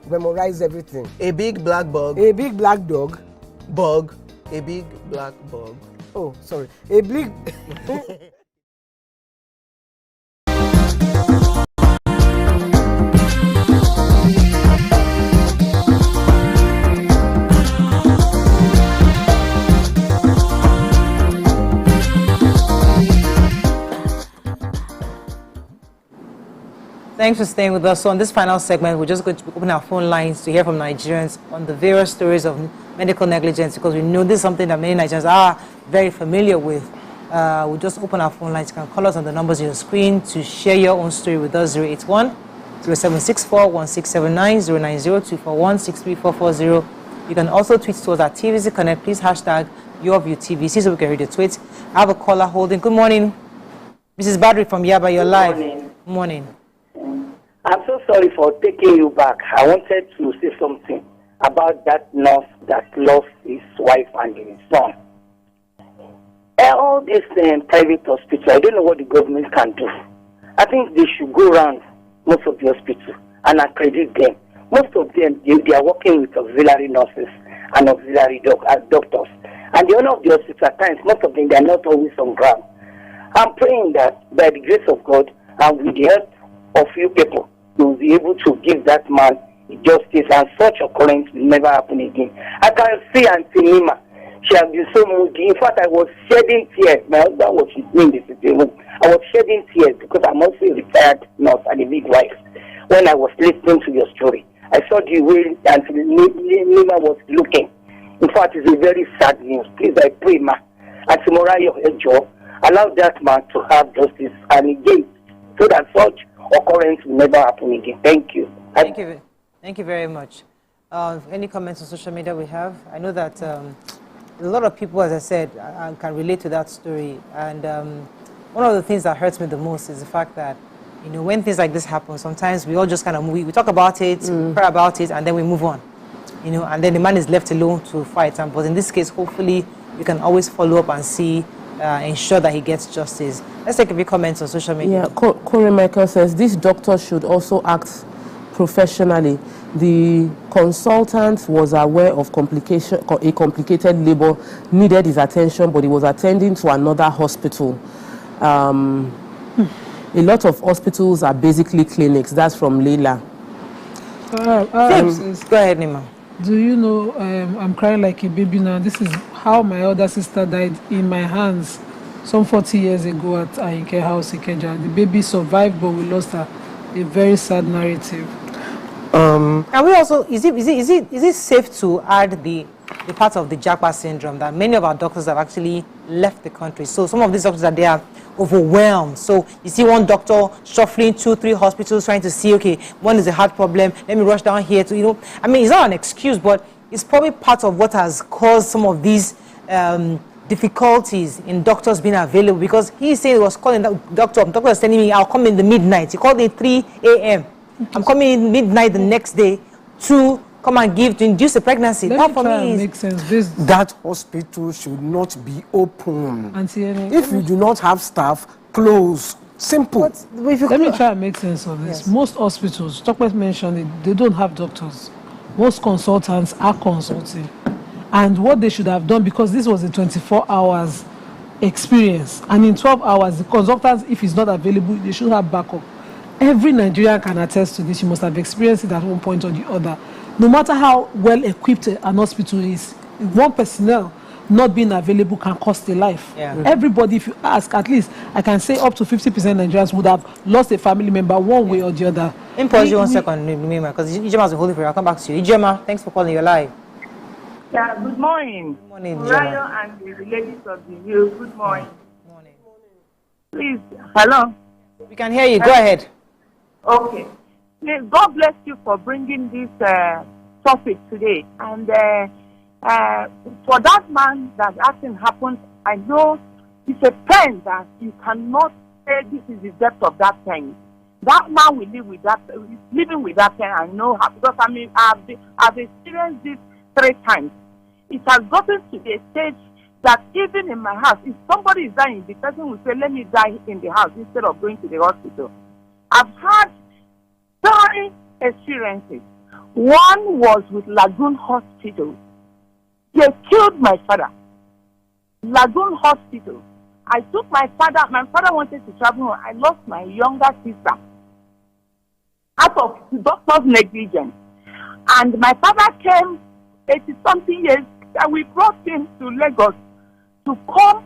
memorize everything. A big black bug. A big black dog. Bug. A big black bug. Oh, sorry. A big. Thanks for staying with us. So on this final segment, we're just going to open our phone lines to hear from Nigerians on the various stories of medical negligence, because we know this is something that many Nigerians are very familiar with. We'll just open our phone lines. You can call us on the numbers on your screen to share your own story with us. 081-0764-167-9, 090-241-63440. You can also tweet to us at TVC Connect. Please hashtag YourViewTVC so we can read your tweets. I have a caller holding. Good morning. Mrs. Badri from Yaba, you're live. Good morning. I'm so sorry for taking you back. I wanted to say something about that nurse that lost his wife and his son. All this private hospital, I don't know what the government can do. I think they should go around most of the hospitals and accredit them. Most of them, they are working with auxiliary nurses and auxiliary doctors. And the owner of the hospital, at times, most of them, they are not always on ground. I'm praying that by the grace of God and with the help of you people, you will be able to give that man justice, and such occurrence will never happen again. I can see Auntie Nima. She has been so moody. In fact, I was shedding tears. My husband was with me in the sitting room. I was shedding tears because I'm also a retired nurse and a midwife. When I was listening to your story, I saw the way Auntie Nima was looking. In fact, it's a very sad news. Please, I pray, ma, Auntie Morayo Ejo, allow that man to have justice and again, so that such occurrence will never happen again. Thank you. Thank you very much. Any comments on social media we have? I know that a lot of people, as I said, can relate to that story. And one of the things that hurts me the most is the fact that, you know, when things like this happen, sometimes we all just kind of we talk about it, pray about it, and then we move on. You know, and then the man is left alone to fight. But in this case, hopefully, we can always follow up and see, ensure that he gets justice. Let's take a few comments on social media. Yeah, Corey Michael says this doctor should also act professionally. The consultant was aware of a complicated labor, needed his attention, but he was attending to another hospital. A lot of hospitals are basically clinics. That's from Leila. Go ahead, Nima. Do you know, I'm crying like a baby now. This is how my elder sister died in my hands some 40 years ago at Ayinke House, Ikeja. The baby survived, but we lost her. A very sad narrative. And we also, is it safe to add the part of the Japa syndrome that many of our doctors have actually left the country? So some of these doctors they are overwhelmed. So you see one doctor shuffling 2-3 hospitals trying to see, okay, one is a heart problem, let me rush down here to, I mean, it's not an excuse, but it's probably part of what has caused some of these difficulties in doctors being available, because he said he was calling the doctor was telling me, I'll come in the midnight. He called me 3 a.m. I'm coming in midnight the next day to come and to induce a pregnancy. That for me makes sense. That hospital should not be open. Auntie, if you do not have staff, close. Simple. Let me try and make sense of this. Yes. Most hospitals, Tokwe mentioned it, they don't have doctors. Most consultants are consulting. And what they should have done, because this was a 24 hours experience, and in 12 hours, the consultants, if it's not available, they should have backup. Every Nigerian can attest to this. You must have experienced it at one point or the other. No matter how well equipped an hospital is, one personnel not being available can cost a life. Yeah. Everybody, if you ask, at least I can say up to 50% Nigerians would have lost a family member one way or the other. Pause you 1 second, because Ijema has been holding for you. I'll come back to you. Ijema, thanks for calling. You're live. Yeah, good morning. Good morning, Rayo and the ladies of the hill. Good morning. Good morning. Please, hello. We can hear you. Go ahead. Okay. God bless you for bringing this topic today. And for that man that accident happened, I know it's a pain that you cannot say this is the depth of that pain. That man will live with that, living with that pain. I know how, because I mean I've experienced this 3 times. It has gotten to the stage that even in my house, if somebody is dying, the person will say, "Let me die in the house instead of going to the hospital." I've had 3 experiences. One was with Lagoon Hospital. They killed my father. Lagoon Hospital. I took my father wanted to travel home. I lost my younger sister out of the doctor's negligence. And my father came 80-something years, and we brought him to Lagos to come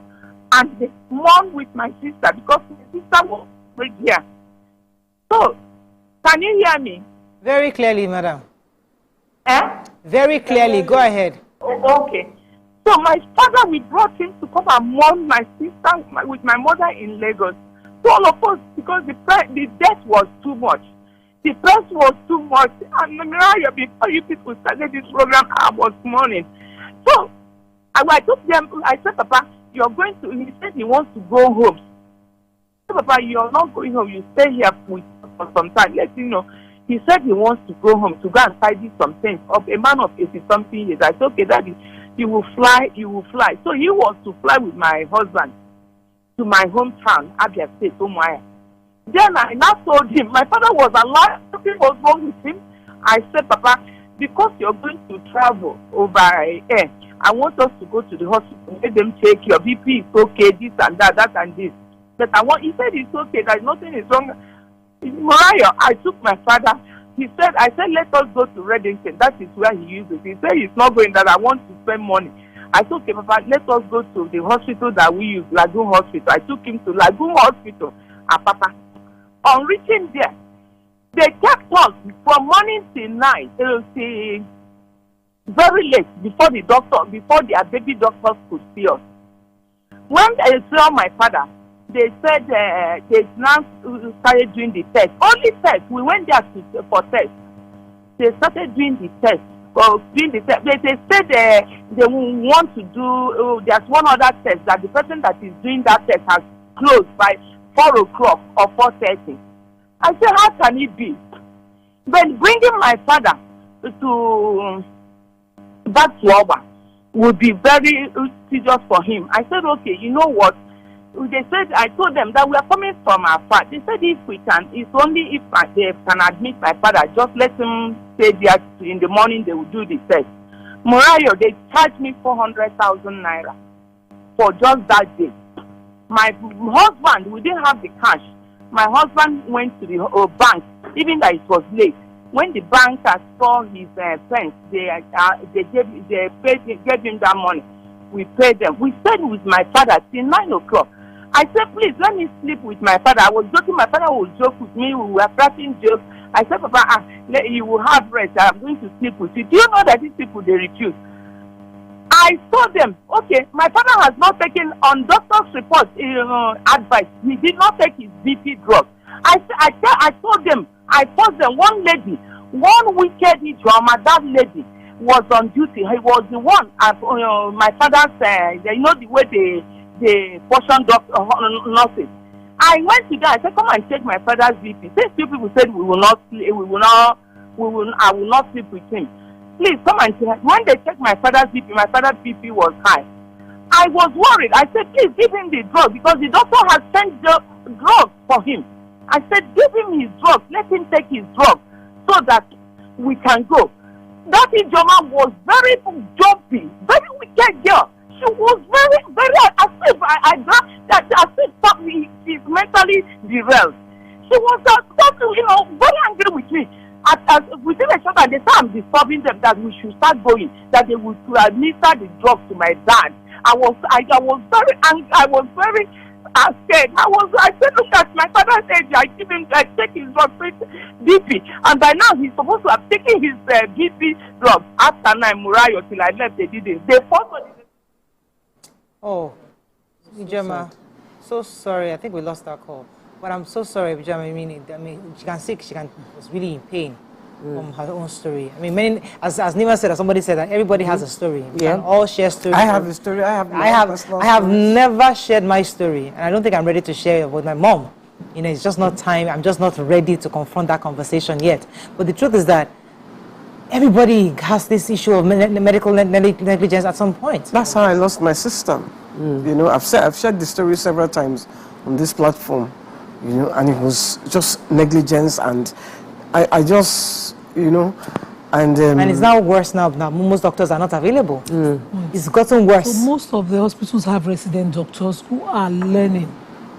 and mourn with my sister, because my sister was right here. So, can you hear me? Very clearly, madam. Eh? Very clearly. Go ahead. Oh, okay. So my father, we brought him to come and mourn my sister with my mother in Lagos. So all of us, because the death was too much. The press was too much. And before you people started this program, I was mourning. So I took them, I said, "Papa, you're going to," he said he wants to go home. I said, "Papa, you're not going home. You stay here for some time. Let you know." He said he wants to go home to go and tidy some things. Of a man of 80-something years. I said, "Okay, Daddy, you will fly. So he was to fly with my husband to my hometown, Abia State, Umuahia. Then I now told him, my father was alive, something was wrong with him. I said, "Papa, because you're going to travel over air, I want us to go to the hospital, let them check your BP, it's okay, this and that and this." But he said it's okay, that nothing is wrong. Mariah, I took my father. I said, "Let us go to Reddington." That is where he uses. He said he's not going, that I want to spend money. I said, "Okay, Papa, let us go to the hospital that we use, Lagoon Hospital." I took him to Lagoon Hospital. And Papa, on reaching there, they kept us from morning till night, till very late, before their baby doctors could see us. When they saw my father, they said they now started doing the test. Only test. We went there for test. They started doing the test. They said they want to do, there's one other test that the person that is doing that test has closed by 4 o'clock or 4:30. I said, how can it be? Then bringing my father back to Oba would be very serious for him. I said, okay, you know what? they said, I told them that we are coming from afar. They said if we can, it's only if they can admit my father, just let him stay there in the morning, they will do the test. Morayo, they charged me 400,000 naira for just that day. My husband, we didn't have the cash. My husband went to the bank, even though it was late. When the bank saw his friends, they gave him that money. We paid them. We stayed with my father till 9 o'clock. I said, please, let me sleep with my father. I was joking. My father would joke with me. We were cracking jokes. I said, Papa, you will have rest. I'm going to sleep with you. Do you know that these people, they refuse? I told them, okay, my father has not taken on doctor's report advice. He did not take his BP drug. I told them, I told them, one lady, one wicked drama, that lady was on duty. He was the one at my father's, you know, the way they portion nurses. I went to them. I said, come and check my father's BP. These two people said I will not sleep with him. Please come and check. When they checked my father's BP was high. I was worried. I said, please give him the drug because the doctor has sent the drug for him. I said, give him his drug. Let him take his drug so that we can go. That Ijoma was very jumpy, very wicked girl. She was very, as if she's mentally derailed. She was very angry with me. Within a short time, they said I'm disturbing them, that we should start going, that they would administer the drug to my dad. I was very angry. I was very scared. I said, look at my father said, I take his drug, BP, and by now he's supposed to have taken his BP drug. After 9 Murayo till I left, they didn't. They forced me. Oh, Ijoma, so sorry. I think we lost our call. But I'm so sorry, Ijoma. I mean, she was really in pain from her own story. I mean, as Nima said, as somebody said, that everybody has a story. We can all share stories. I have a story. I have never shared my story, and I don't think I'm ready to share it with my mom. You know, it's just not time. I'm just not ready to confront that conversation yet. But the truth is that everybody has this issue of medical negligence at some point. That's how I lost my sister. You know, I've shared the story several times on this platform. You know, and it was just negligence, and I just, you know, and it's now worse now. Now most doctors are not available. It's gotten worse. So most of the hospitals have resident doctors who are learning,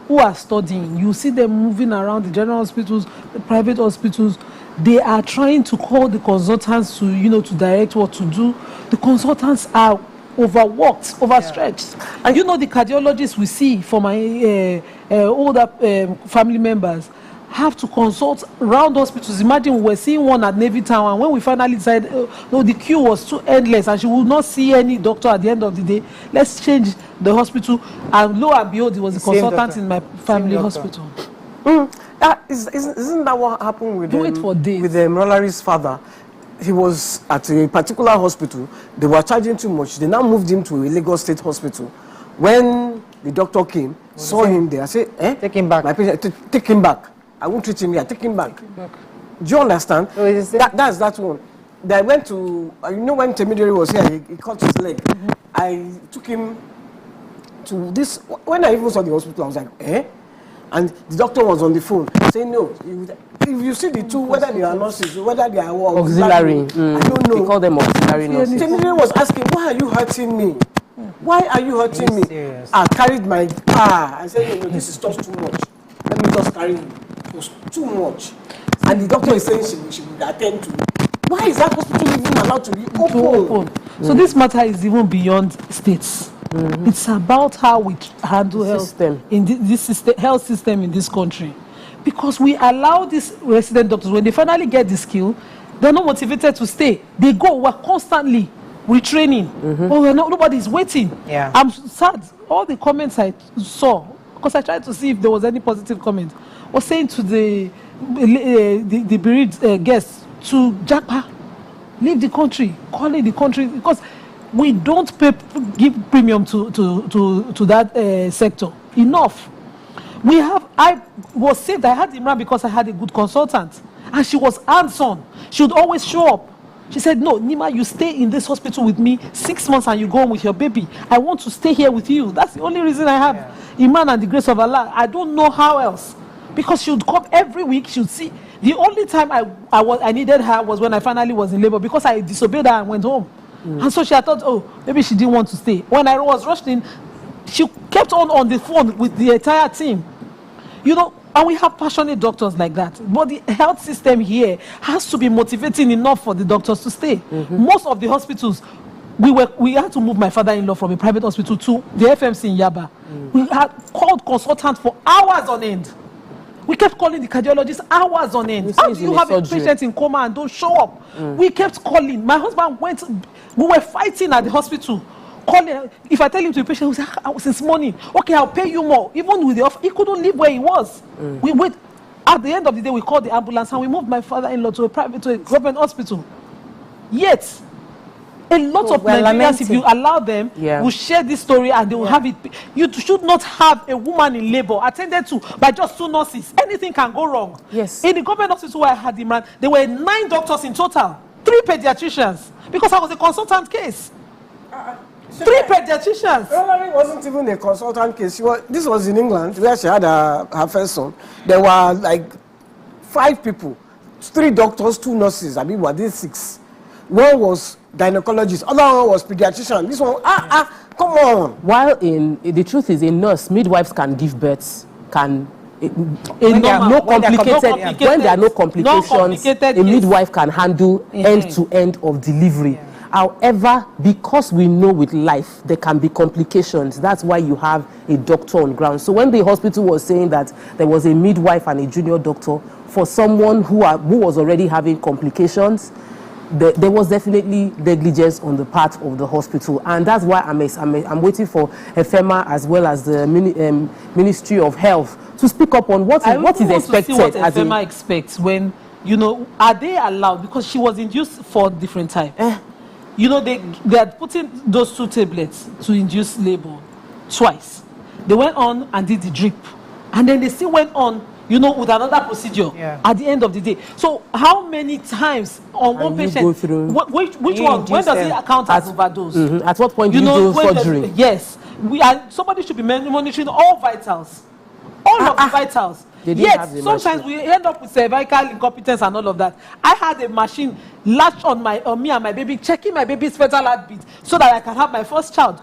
who are studying. You see them moving around the general hospitals, the private hospitals. They are trying to call the consultants to, you know, to direct what to do. The consultants are overworked, overstretched. And you know, the cardiologists we see for my older family members have to consult around hospitals. Imagine we were seeing one at Navy Town, and when we finally decided, no, the queue was too endless and she would not see any doctor at the end of the day. Let's change the hospital, and lo and behold, it was the consultant in my family hospital. Isn't that what happened with with Rolari's father? He was at a particular hospital. They were charging too much. They now moved him to a Lagos State hospital. When the doctor came, saw him there, I said, take him back. My patient, take him back. I won't treat him here. Take him back. Do you understand? That's that one. I went to, you know, when Temidori was here, he cut his leg. I took him to this. When I even saw the hospital, I was like, eh? And the doctor was on the phone saying, no, if you see the two, whether they are nurses, whether they are auxiliary, I don't know. They call them auxiliary nurses. Temidori was asking, why are you hurting me? Why are you hurting me? Serious? I carried my car. I said, no, this is just too much. Let me just carry him. It was too much. And the doctor is saying she would attend to me. Why is that hospital even allowed to be open? So this matter is even beyond states. It's about how we handle health in this health system in this country. Because we allow these resident doctors, when they finally get the skill, they're not motivated to stay. They go, we're constantly retraining. But nobody's waiting. Yeah. I'm sad. All the comments I saw, because I tried to see if there was any positive comment, was saying to the bereaved guests to Japa, leave the country, call it the country, because we don't give premium to that sector enough. I was saved. I had Imran because I had a good consultant, and she was hands-on. She would always show up. She said, no, Nima, you stay in this hospital with me 6 months and you go home with your baby. I want to stay here with you. That's the only reason I have Iman and the grace of Allah. I don't know how else. Because she would come every week, she would see. The only time I needed her was when I finally was in labor, because I disobeyed her and went home. And so she had thought, oh, maybe she didn't want to stay. When I was rushed in, she kept on the phone with the entire team. You know, and we have passionate doctors like that. But the health system here has to be motivating enough for the doctors to stay. Most of the hospitals, we had to move my father-in-law from a private hospital to the FMC in Yaba. We had called consultants for hours on end. We kept calling the cardiologist hours on end. How do you have a patient in coma and don't show up? We kept calling. My husband went, we were fighting at the hospital. Calling. If I tell him to the patient, he said, since morning, okay, I'll pay you more. Even with the offer, he couldn't live where he was. We wait. At the end of the day, we called the ambulance and we moved my father-in-law to a government hospital. Yet, a lot of Nigerians, if you allow them, will share this story and they will have it. You should not have a woman in labor attended to by just 2 nurses. Anything can go wrong. Yes. In the government hospital where I had Imran, there were 9 doctors in total, 3 pediatricians, because I was a consultant case. 3 pediatricians. It wasn't even a consultant case. This was in England where she had her first son. There were like 5 people, 3 doctors, 2 nurses. I mean, were they 6? One was gynecologist, other one was pediatrician. This one, come on. While the truth is, a nurse, midwives can give birth, when there are no complications, a midwife can handle end-to-end of delivery. However, because we know with life there can be complications, that's why you have a doctor on ground. So when the hospital was saying that there was a midwife and a junior doctor for someone who was already having complications, there was definitely negligence on the part of the hospital, and that's why I'm waiting for FEMA as well as the Ministry of Health to speak up on what is expected. What FEMA expects when, you know, are they allowed, because she was induced 4 different times. You know, they are putting those 2 tablets to induce labor twice. They went on and did the drip, and then they still went on, you know, with another procedure at the end of the day. So how many times on one patient, which one, when does it count as overdose? At what point do you do surgery? Yes, somebody should be monitoring all vitals, all of the vitals. Yet sometimes we end up with cervical incompetence and all of that. I had a machine latched on me and my baby, checking my baby's fetal heartbeat so that I can have my first child.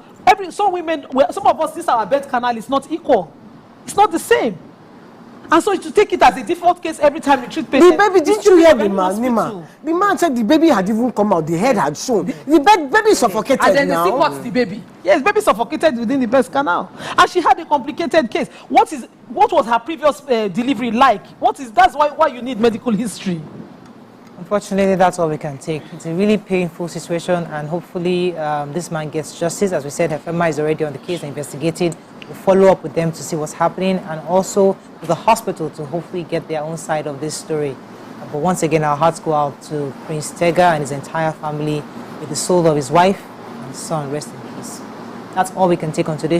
Some of us, our birth canal is not equal. It's not the same. And so to take it as a default case every time you treat patients. The baby, didn't you hear the man, Nima? The man said the baby had even come out, the head had shown. The baby suffocated now. And then they see what's the baby. Yes, baby suffocated within the birth canal. And she had a complicated case. What was her previous delivery like? That's why you need medical history. Unfortunately, that's all we can take. It's a really painful situation, and hopefully this man gets justice. As we said, FMI is already on the case and investigating. We'll follow up with them to see what's happening, and also with the hospital to hopefully get their own side of this story. But once again, our hearts go out to Prince Tega and his entire family, with the soul of his wife and son rest in peace. That's all we can take on today's show.